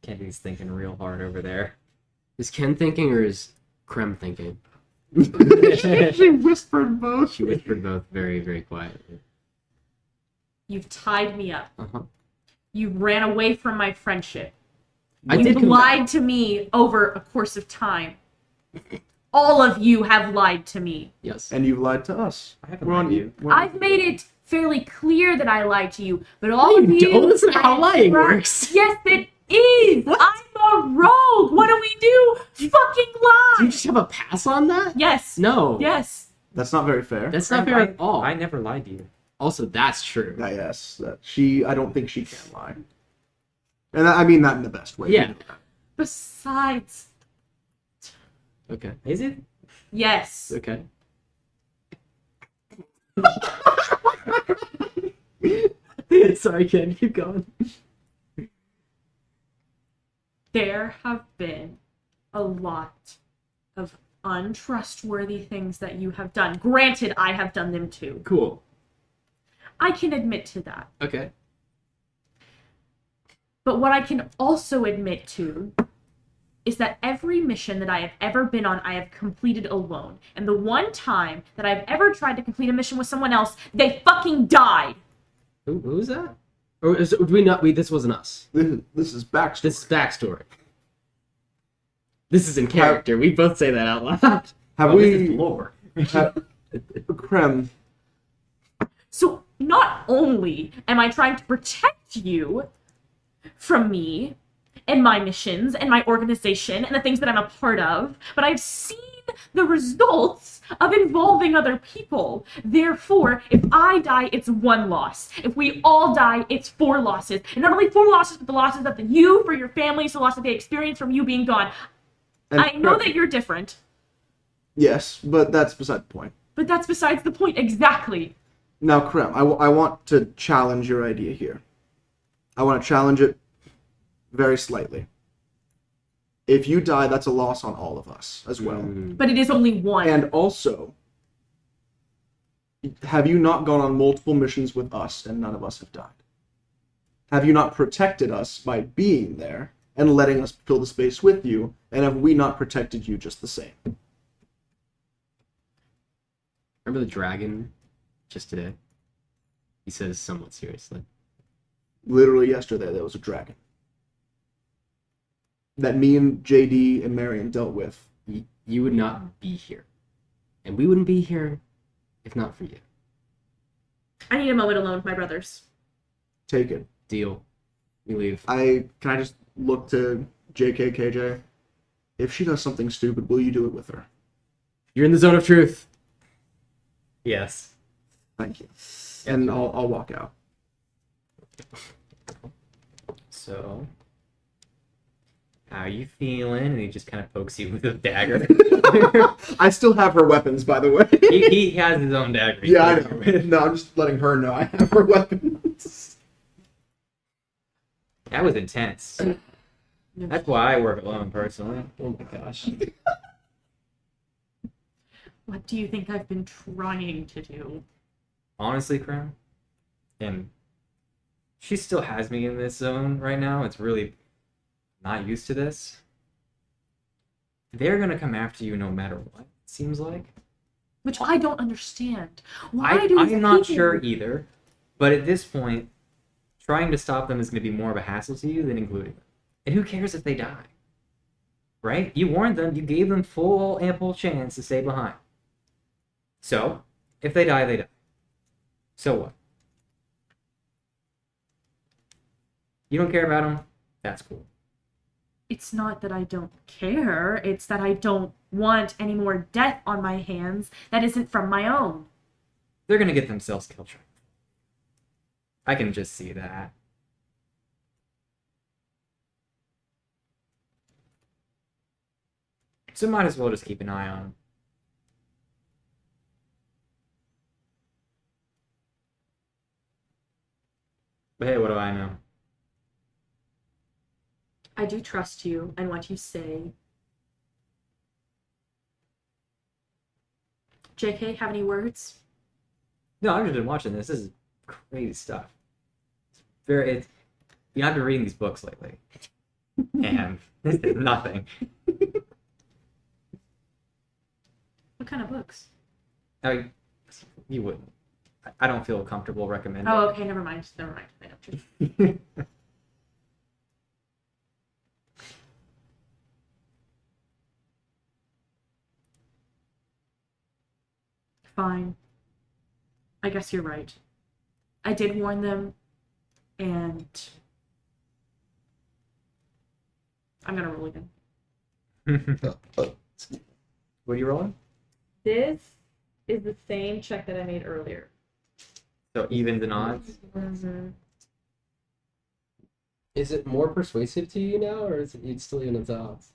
Kennedy's thinking real hard over there. Is Ken thinking or is Krem thinking? She whispered both. She whispered both very, very quietly. You've tied me up. Uh-huh. You ran away from my friendship. I You've did come lied back. to me over a course of time. All of you have lied to me. Yes. And you've lied to us. I haven't lied to you. I've made it fairly clear that I lied to you, but all of you you... don't. That's not how lying Right. works. Yes, it is! What? I'm a rogue! What do we do? Fucking lie! Do you just have a pass on that? Yes. No. Yes. That's not very fair. That's not fair at all. I never lied to you. Also, that's true. Yes, I don't think she can lie. And I mean that in the best way. Yeah. Besides... Okay. Is it? Yes. Okay. Sorry, Ken. Keep going. There have been a lot of untrustworthy things that you have done. Granted, I have done them too. Cool. I can admit to that. Okay. But what I can also admit to is that every mission that I have ever been on, I have completed alone. And the one time that I've ever tried to complete a mission with someone else, they fucking died. Who was that? Or do we not? This wasn't us. This is backstory. This is backstory. This is in character. We both say that out loud. Have This is we? lore. Krem, So not only am I trying to protect you from me and my missions and my organization and the things that I'm a part of, but I've seen the results of involving other people. Therefore, if I die, it's 1 loss. If we all die, it's 4 losses. And not only 4 losses, but the losses that you, for your families, the loss that they experience from you being gone. and I know Krem- that you're different, Yes, but that's beside the point. but that's besides the point. Exactly. Now, Krem, I want to challenge your idea here. I want to challenge it very slightly. If you die, that's a loss on all of us as well. But it is only 1. And also, have you not gone on multiple missions with us and none of us have died? Have you not protected us by being there and letting us fill the space with you? And have we not protected you just the same? Remember the dragon just today? He says somewhat seriously. Literally yesterday, there was a dragon that me and JD and Marion dealt with. You would not be here. And we wouldn't be here if not for you. I need a moment alone with my brothers. Take it. Deal. We leave. Can I just look to JKKJ? If she does something stupid, will you do it with her? You're in the zone of truth. Yes. Thank you. And I'll walk out. So, how are you feeling? And he just kind of pokes you with a dagger. I still have her weapons, by the way. he has his own dagger. He Yeah, I pokes you with. know. No, I'm just letting her know I have her weapons. That was intense. That's why I work alone, personally. Oh my gosh. What do you think I've been trying to do? Honestly, Krem, and she still has me in this zone right now. It's really not used to this. They're gonna come after you no matter what, it seems like. Which I don't understand. Why do I'm not people- sure either, but at this point, trying to stop them is gonna be more of a hassle to you than including them. And who cares if they die? Right? You warned them, you gave them full, ample chance to stay behind. So, if they die, they die. So what? You don't care about them? That's cool. It's not that I don't care. It's that I don't want any more death on my hands that isn't from my own. They're gonna get themselves killed. I can just see that. So might as well just keep an eye on them. But hey, what do I know? I do trust you and what you say. JK, have any words? No, I've just been watching this. This is crazy stuff. It's I've been reading these books lately. And this is nothing. What kind of books? You wouldn't. I don't feel comfortable recommending. Oh, okay, never mind. I don't. Fine. I guess you're right. I did warn them, and I'm gonna roll again. What are you rolling? This is the same check that I made earlier. So evens and odds. Mm-hmm. Is it more persuasive to you now, or is it still even its odds?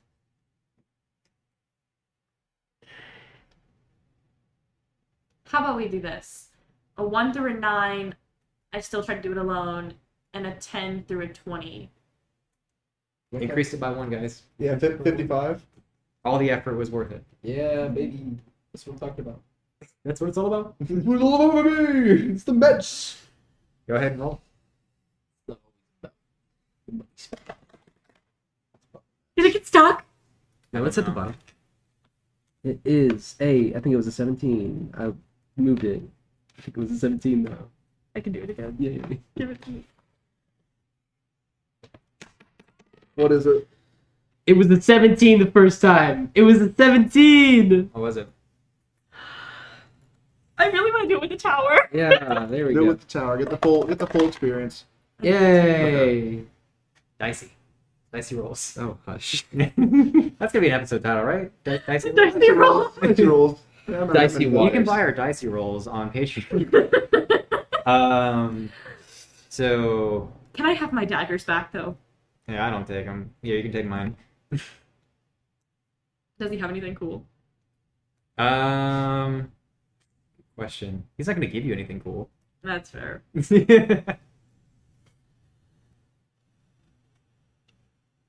How about we do this? A 1 through a 9, I still try to do it alone, and a 10 through a 20. Okay. Increased it by 1, guys. Yeah, 55. All the effort was worth it. Yeah, baby. That's what I'm talking about. That's what it's all about. It's the Mets. Go ahead and roll. Did it get stuck? Now let's hit the bottom. It is I think it was a 17. I moved it. I think it was a 17 though. I can do it again. Yeah. Give it to me. What is it? It was the 17 the first time. It was the 17. What was it? I really want to do it with the tower. Yeah, there we Do it go. with the tower. Get the full experience. Yay. Dicey rolls. Oh, hush. That's gonna be an episode title, right? Dicey rolls. Dicey rolls. Dicey rolls. Yeah, I'm Dicey not- Waters. You can buy our dicey rolls on Patreon. So Can I have my daggers back though? yeah, I don't take them. Yeah, you can take mine. Does he have anything cool? Question. He's not gonna give you anything cool. That's fair.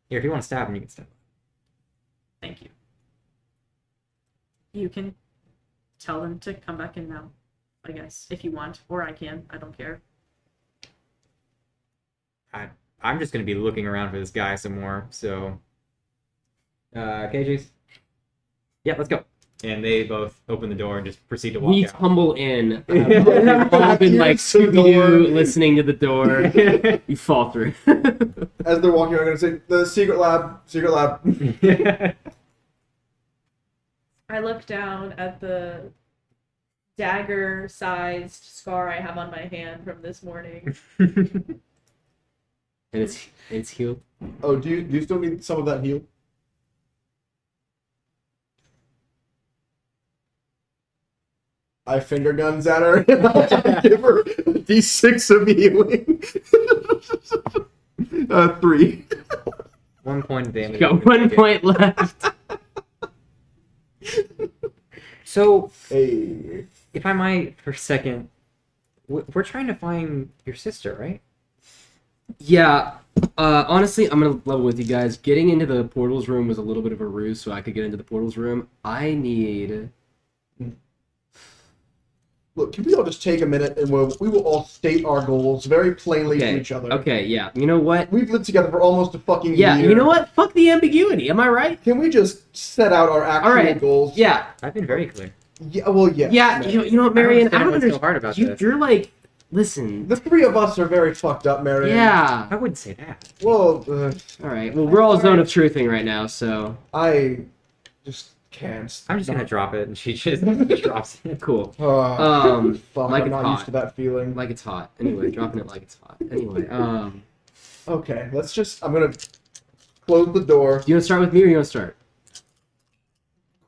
Here, if you want to stab him, you can stab him. Thank you. You can tell them to come back in now, I guess, if you want, or I can. I don't care. I'm just gonna be looking around for this guy some more. So, KJ's. Yeah, let's go. And they both open the door and just proceed to walk We out. tumble in. We've all been like Scooby-Doo listening to the door. You fall through. As they're walking, I'm gonna say the secret lab. Secret lab. I look down at the dagger-sized scar I have on my hand from this morning. And it's healed. Oh, do you still need some of that heal? I finger guns at her and I give her a d6 of healing. 3. 1 point of damage. Got 1 point left. So, Hey. if I might, for a second, we're trying to find your sister, right? Yeah. Honestly, I'm gonna level with you guys. Getting into the portals room was a little bit of a ruse, so I could get into the portals room. I need. Look, can we all just take a minute and we will all state our goals very plainly to each other. Okay, yeah. You know what? We've lived together for almost a fucking Yeah, year. you know what? Fuck the ambiguity. Am I right? Can we just set out our actual Alright. goals? Yeah. I've been very clear. Yeah, well, yes. Yeah, man. you know what, Marion? I don't what's so understand. hard about this. You're like, listen. The three of us are very fucked up, Marion. Yeah. I wouldn't say that. Well, All right. Well, we're all zone of truthing right now, so I just can't. I'm just gonna drop it, and she just drops it. cool. Fuck, like I'm it's not hot. used to that feeling. Like it's hot. Anyway, dropping it like it's hot. Anyway, Okay, let's just. I'm gonna close the door. do you want to start with me or you want to start?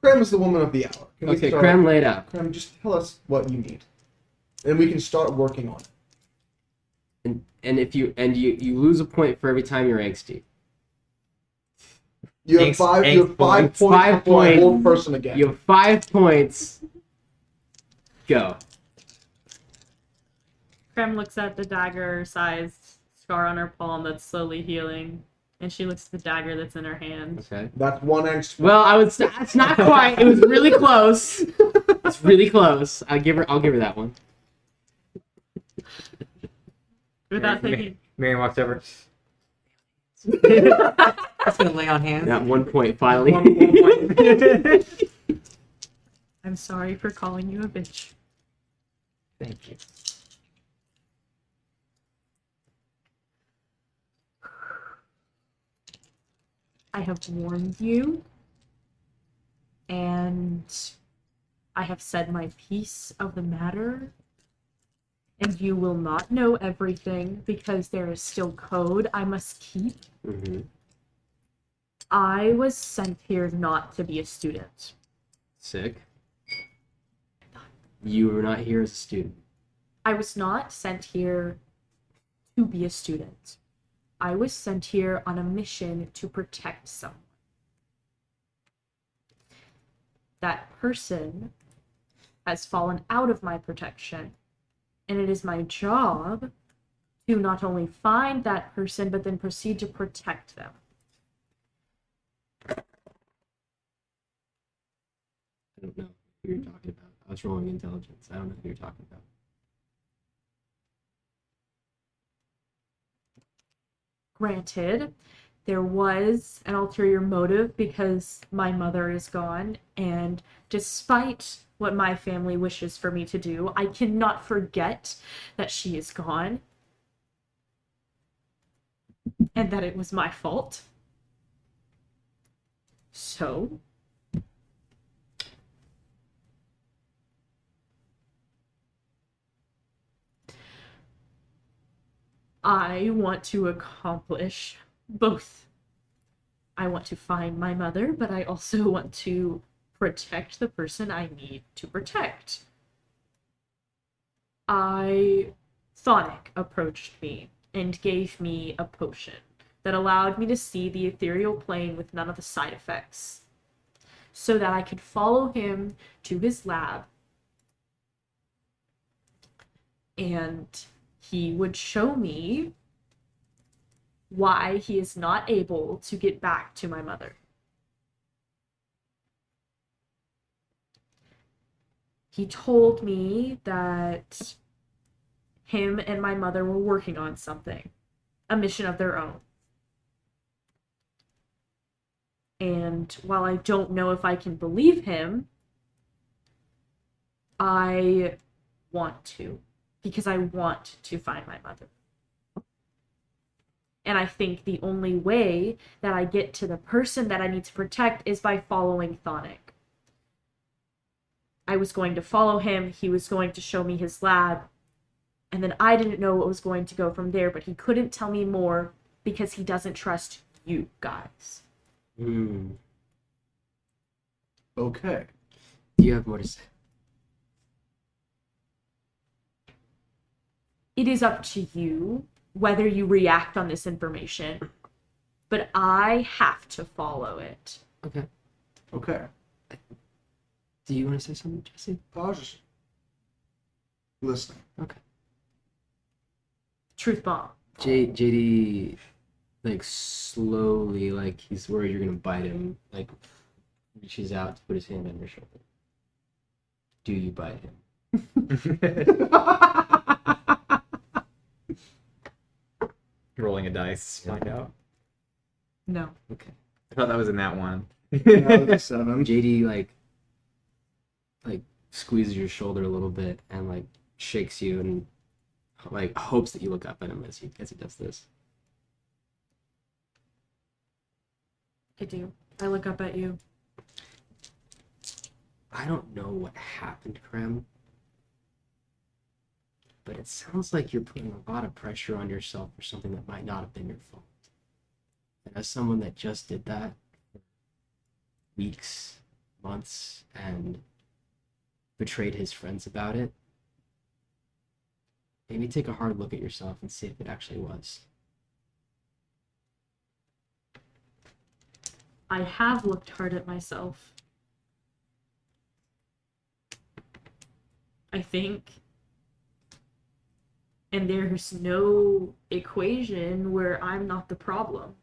Krem is the woman of the hour. Can we Okay, start? Krem, lay it out. Krem, just tell us what you need, and we can start working on it. And if you lose a point for every time you're angsty. You have Thanks, 5. thanks, You have 5 points. points 5 before I points. hold person again. You have 5 points. Go. Krem looks at the dagger-sized scar on her palm that's slowly healing, and she looks at the dagger that's in her hand. Okay. That's 1 angst. Well, that's not quite. It was really close. It's really close. I'll give her that one. Without thinking, Marion walks over. Just gonna lay on hands. Got 1 point finally. One point. I'm sorry for calling you a bitch. Thank you. I have warned you, and I have said my piece of the matter, and you will not know everything because there is still code I must keep. Mm-hmm. I was sent here not to be a student. Sick. You were not here as a student. I was not sent here to be a student. I was sent here on a mission to protect someone. That person has fallen out of my protection, and it is my job to not only find that person, but then proceed to protect them. I don't know who you're talking about. I was rolling intelligence. I don't know who you're talking about. Granted, there was an ulterior motive because my mother is gone, and despite what my family wishes for me to do. I cannot forget that she is gone and that it was my fault. So, I want to accomplish both. I want to find my mother, but I also want to protect the person I need to protect. Thonic approached me and gave me a potion that allowed me to see the ethereal plane with none of the side effects, so that I could follow him to his lab, and he would show me why he is not able to get back to my mother. He told me that him and my mother were working on something, a mission of their own. And while I don't know if I can believe him, I want to, because I want to find my mother. And I think the only way that I get to the person that I need to protect is by following Thonic. I was going to follow him, he was going to show me his lab, and then I didn't know what was going to go from there, but he couldn't tell me more because he doesn't trust you guys. Okay. You have more to say. It is up to you whether you react on this information, but I have to follow it. Okay. Okay. Do you want to say something, Jesse? I was just listening. Okay. Truth bomb. JD, like, slowly, like, he's worried you're gonna bite him, like, reaches out to put his hand on your shoulder. Do you bite him? Rolling a dice, find out. No. Okay. I thought that was in that one. That was a 7. JD, like, squeezes your shoulder a little bit and, like, shakes you and, like, hopes that you look up at him as he does this. I do. I look up at you. I don't know what happened, Krem, but it sounds like you're putting a lot of pressure on yourself for something that might not have been your fault. And as someone that just did that for weeks, months, and betrayed his friends about it, maybe take a hard look at yourself and see if it actually was. I have looked hard at myself. I think. And there's no equation where I'm not the problem.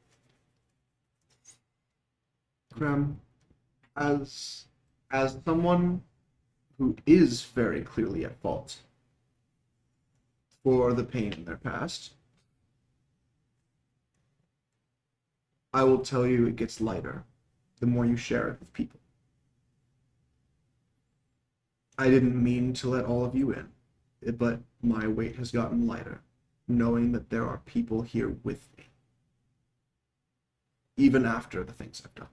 Krem, as someone who is very clearly at fault for the pain in their past, I will tell you it gets lighter the more you share it with people. I didn't mean to let all of you in, but my weight has gotten lighter, knowing that there are people here with me, even after the things I've done.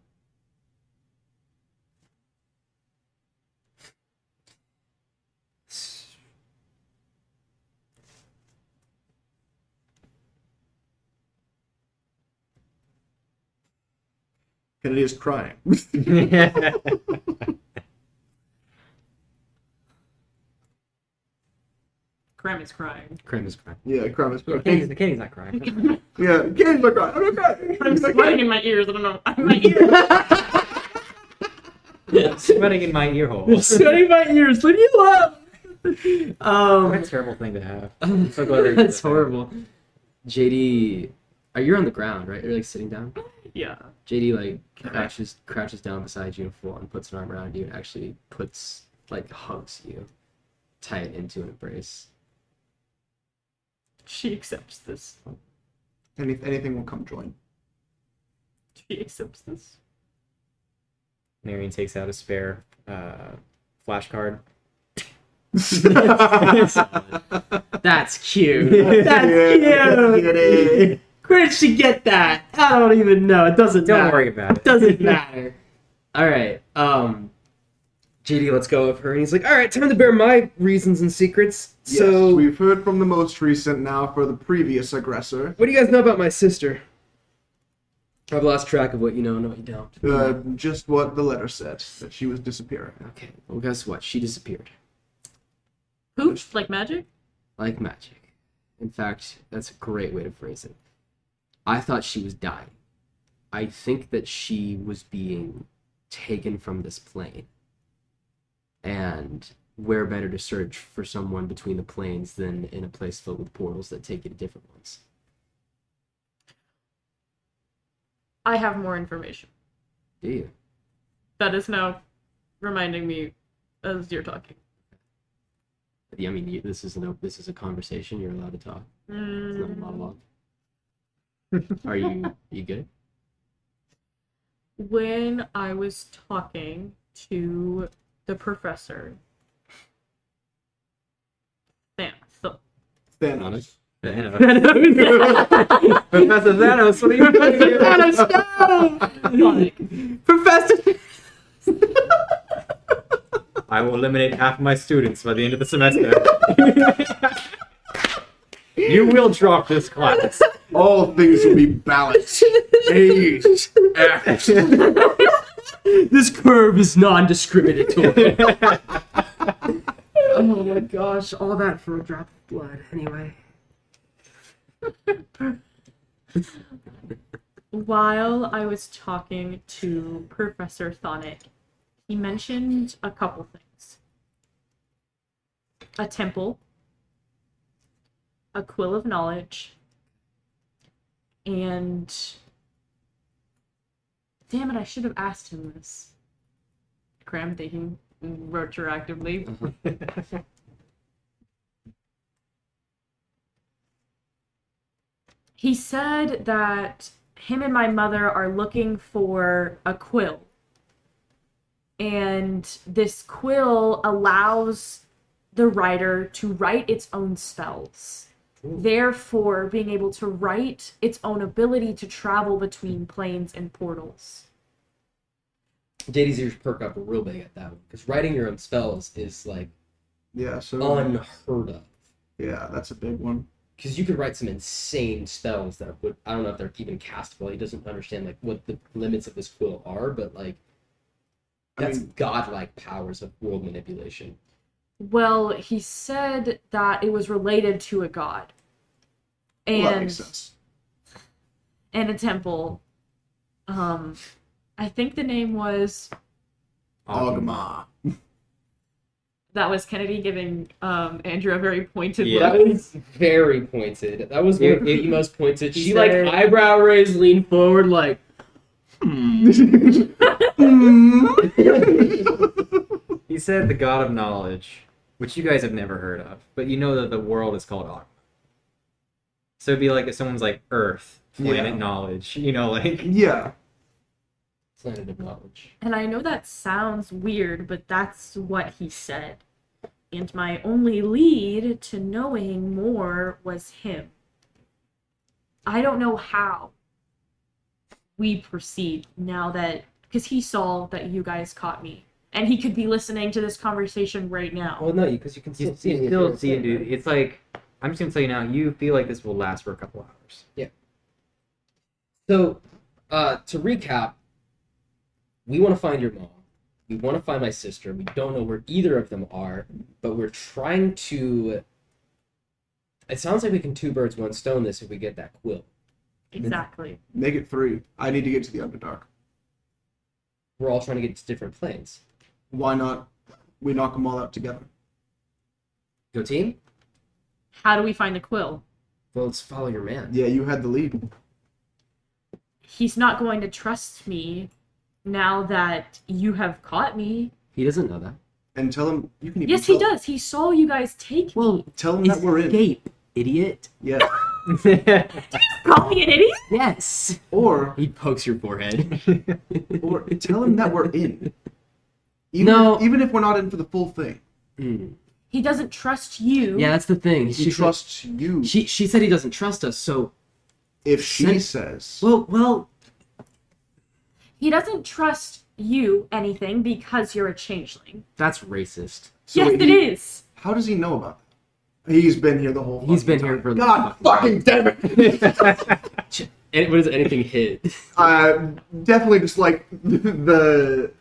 Kennedy is crying. Krem is crying. Krem is crying. Yeah, Krem is crying. Kenny's not crying. Yeah, Kennedy's not crying. I'm okay. I'm sweating in my ears. I don't know. My ears. Sweating in my ear hole. Sweating in my ears. Leave me alone. What a terrible thing to have. I'm so glad that That's horrible. JD, you're on the ground, right? You're like sitting down. Yeah. JD like crouches down beside you in full and puts an arm around you and actually hugs you, tight into an embrace. She accepts this. Anything will come join. She accepts this. Marion takes out a spare flashcard. That's cute. That's cute. Where did she get that? I don't even know. It doesn't matter. Don't worry about it. Doesn't matter. All right. JD, let's go with her. And he's like, all right, time to bear my reasons and secrets. Yes, So, we've heard from the most recent, now for the previous aggressor. what do you guys know about my sister? I've lost track of what you know and what you don't. Just what the letter said, that she was disappearing. Okay, well, guess what? She disappeared. Pooch, like magic? Like magic. In fact, that's a great way to phrase it. I thought she was dying. I think that she was being taken from this plane. And where better to search for someone between the planes than in a place filled with portals that take you to different ones? I have more information. Do you? That is now reminding me as you're talking. I mean, this is a conversation. You're allowed to talk. It's not a monologue. Are you good? When I was talking to the professor, Thanos. Professor Thanos, what are you doing? Professor! I will eliminate half of my students by the end of the semester. You will drop this class. All things will be balanced. A's, F's. This curve is non-discriminatory. Oh my gosh, all that for a drop of blood. Anyway. while I was talking to Professor Thonic, he mentioned a couple things. A temple, a quill of knowledge, and damn it, I should have asked him this. I'm thinking retroactively. He said that him and my mother are looking for a quill. And this quill allows the writer to write its own spells. Ooh. Therefore, being able to write its own ability to travel between planes and portals. JD's ears perk up real big at that one, because writing your own spells is like unheard of. Yeah, that's a big one. Because you could write some insane spells that would, I don't know if they're even castable. He doesn't understand like what the limits of this quill are, but like that's godlike powers of world manipulation. Well, he said that it was related to a god. And well, that makes sense. And a temple. I think the name was Ogma. That was Kennedy giving Andrew a very pointed look. That was very pointed. That was one of the most pointed. She said, like eyebrow raised, leaned forward, like. He said the god of knowledge, which you guys have never heard of, but you know that the world is called Ogma. So it'd be like if someone's like Earth, planet knowledge, you know, like planet of knowledge. And I know that sounds weird, but that's what he said. And my only lead to knowing more was him. I don't know how we proceed now that, because he saw that you guys caught me. And he could be listening to this conversation right now. Well, no, because you can still see it. Still see it, dude. It's like, I'm just going to tell you now, you feel like this will last for a couple hours. Yeah. So, to recap, we want to find your mom. We want to find my sister. We don't know where either of them are, but we're trying to... It sounds like we can two birds, one stone this if we get that quill. Exactly. Make it 3. I need to get to the Underdark. We're all trying to get to different planes. Why not we knock them all out together? Go team? How do we find the quill? Well, let's follow your man. Yeah, you had the lead. He's not going to trust me now that you have caught me. He doesn't know that. And tell him you can even Yes, he does. He saw you guys take me. Tell him that we're in. Escape, idiot. Yeah. Did you call me an idiot? Yes. Or he pokes your forehead. or tell him that we're in. Even if we're not in for the full thing. He doesn't trust you. Yeah, that's the thing. He trusts you. She said he doesn't trust us, so... If she says... Well... He doesn't trust you anything because you're a changeling. That's racist. So yes, wait, it is. How does he know about that? He's been here the whole He's been time. here for... God fucking damn it! What is anything hit? Definitely just like the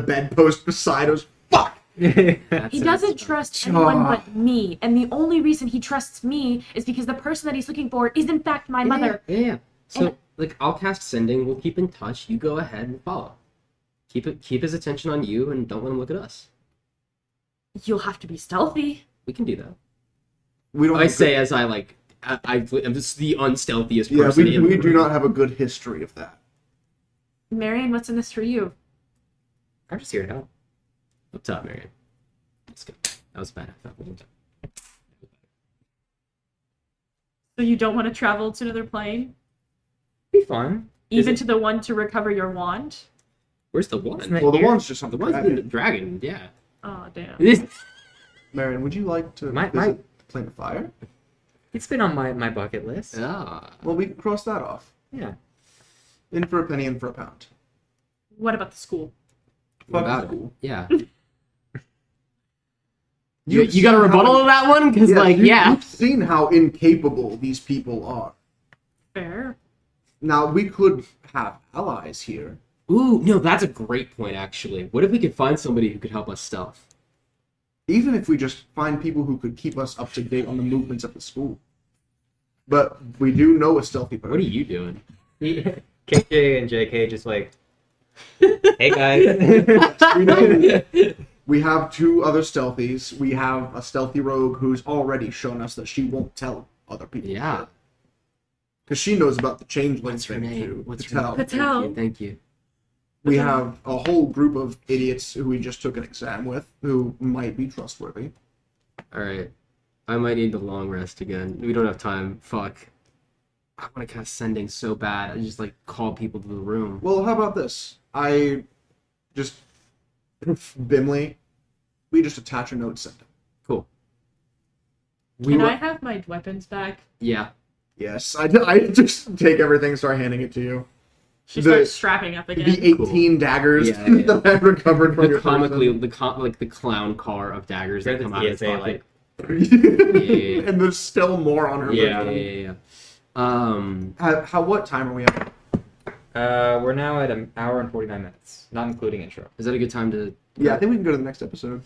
bedpost beside us. Fuck! He doesn't trust anyone but me, and the only reason he trusts me is because the person that he's looking for is in fact my mother. Yeah. So, like, I'll cast sending. We'll keep in touch. You go ahead and follow. Keep his attention on you, and don't let him look at us. You'll have to be stealthy. We can do that. We don't. I say as I'm just the unstealthiest Yeah, person. we do not have a good history of that. Marion, what's in this for you? I'm just here to help. Up top, Marion. Let's go. That was bad. So you don't want to travel to another plane? Be fun. Even to the one to recover your wand? Where's the one? Isn't that Well, the here? one's just on The the one's dragon. the dragon. Yeah. Oh, damn. Marion, would you like to My- visit the Plane of Fire? It's been on my bucket list. Ah. Well, we can cross that off. Yeah. In for a penny, in for a pound. What about the school? What Fuck about school. it? Yeah. You've You got a seen rebuttal how- of that one? Because, You've seen how incapable these people are. Fair. Now, we could have allies here. Ooh, no, that's a great point, actually. What if we could find somebody who could help us stealth? Even if we just find people who could keep us up to date on the movements of the school. But we do know a stealthy person. What are you doing? KJ and JK just like, hey guys. We know we have two other stealthies. We have a stealthy rogue who's already shown us that she won't tell other people. Yeah. Because she knows about the changeling What's her thing name? too. What's her Patel. name? Patel. Thank you. We have a whole group of idiots who we just took an exam with who might be trustworthy. Alright. I might need the long rest again. We don't have time. Fuck. I want to cast sending so bad. I just, like, call people to the room. Well, how about this? I just Bimley. We just attach a note, send him. Cool. Can I have my weapons back? Yeah. Yes, I just take everything, start handing it to you. She The- starts strapping up again. The 18 daggers Yeah, yeah. that I recovered from The your comically, person. like the clown car of daggers that Grab come the out of his TSA, pocket. like, And there's still more on her. Yeah, person. yeah. What time are we at? we're now at an hour and 49 minutes, not including intro. Is that a good time to... Yeah, I think we can go to the next episode.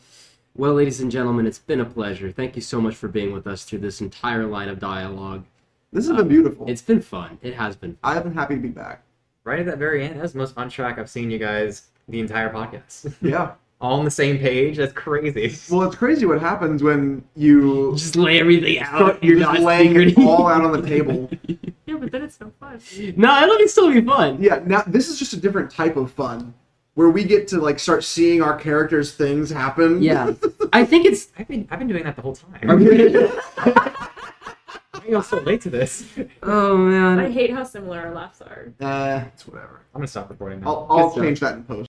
Well, ladies and gentlemen, it's been a pleasure. Thank you so much for being with us through this entire line of dialogue. This has been beautiful. It's been fun. It has been. I've been happy to be back. Right at that very end, that's the most on track I've seen you guys the entire podcast. Yeah. All on the same page. That's crazy. Well, it's crazy what happens when you Just lay everything out. you're not just laying it secreting. all out on the table. Yeah, but then it's so fun. No, it'll still be fun. Yeah, now this is just a different type of fun where we get to like start seeing our characters' things happen. Yeah. I think it's... I've been doing that the whole time. Are we gonna... Why are you all so late to this? Oh, man. I hate how similar our laughs are. It's whatever. I'm gonna stop recording now. I'll change that in post.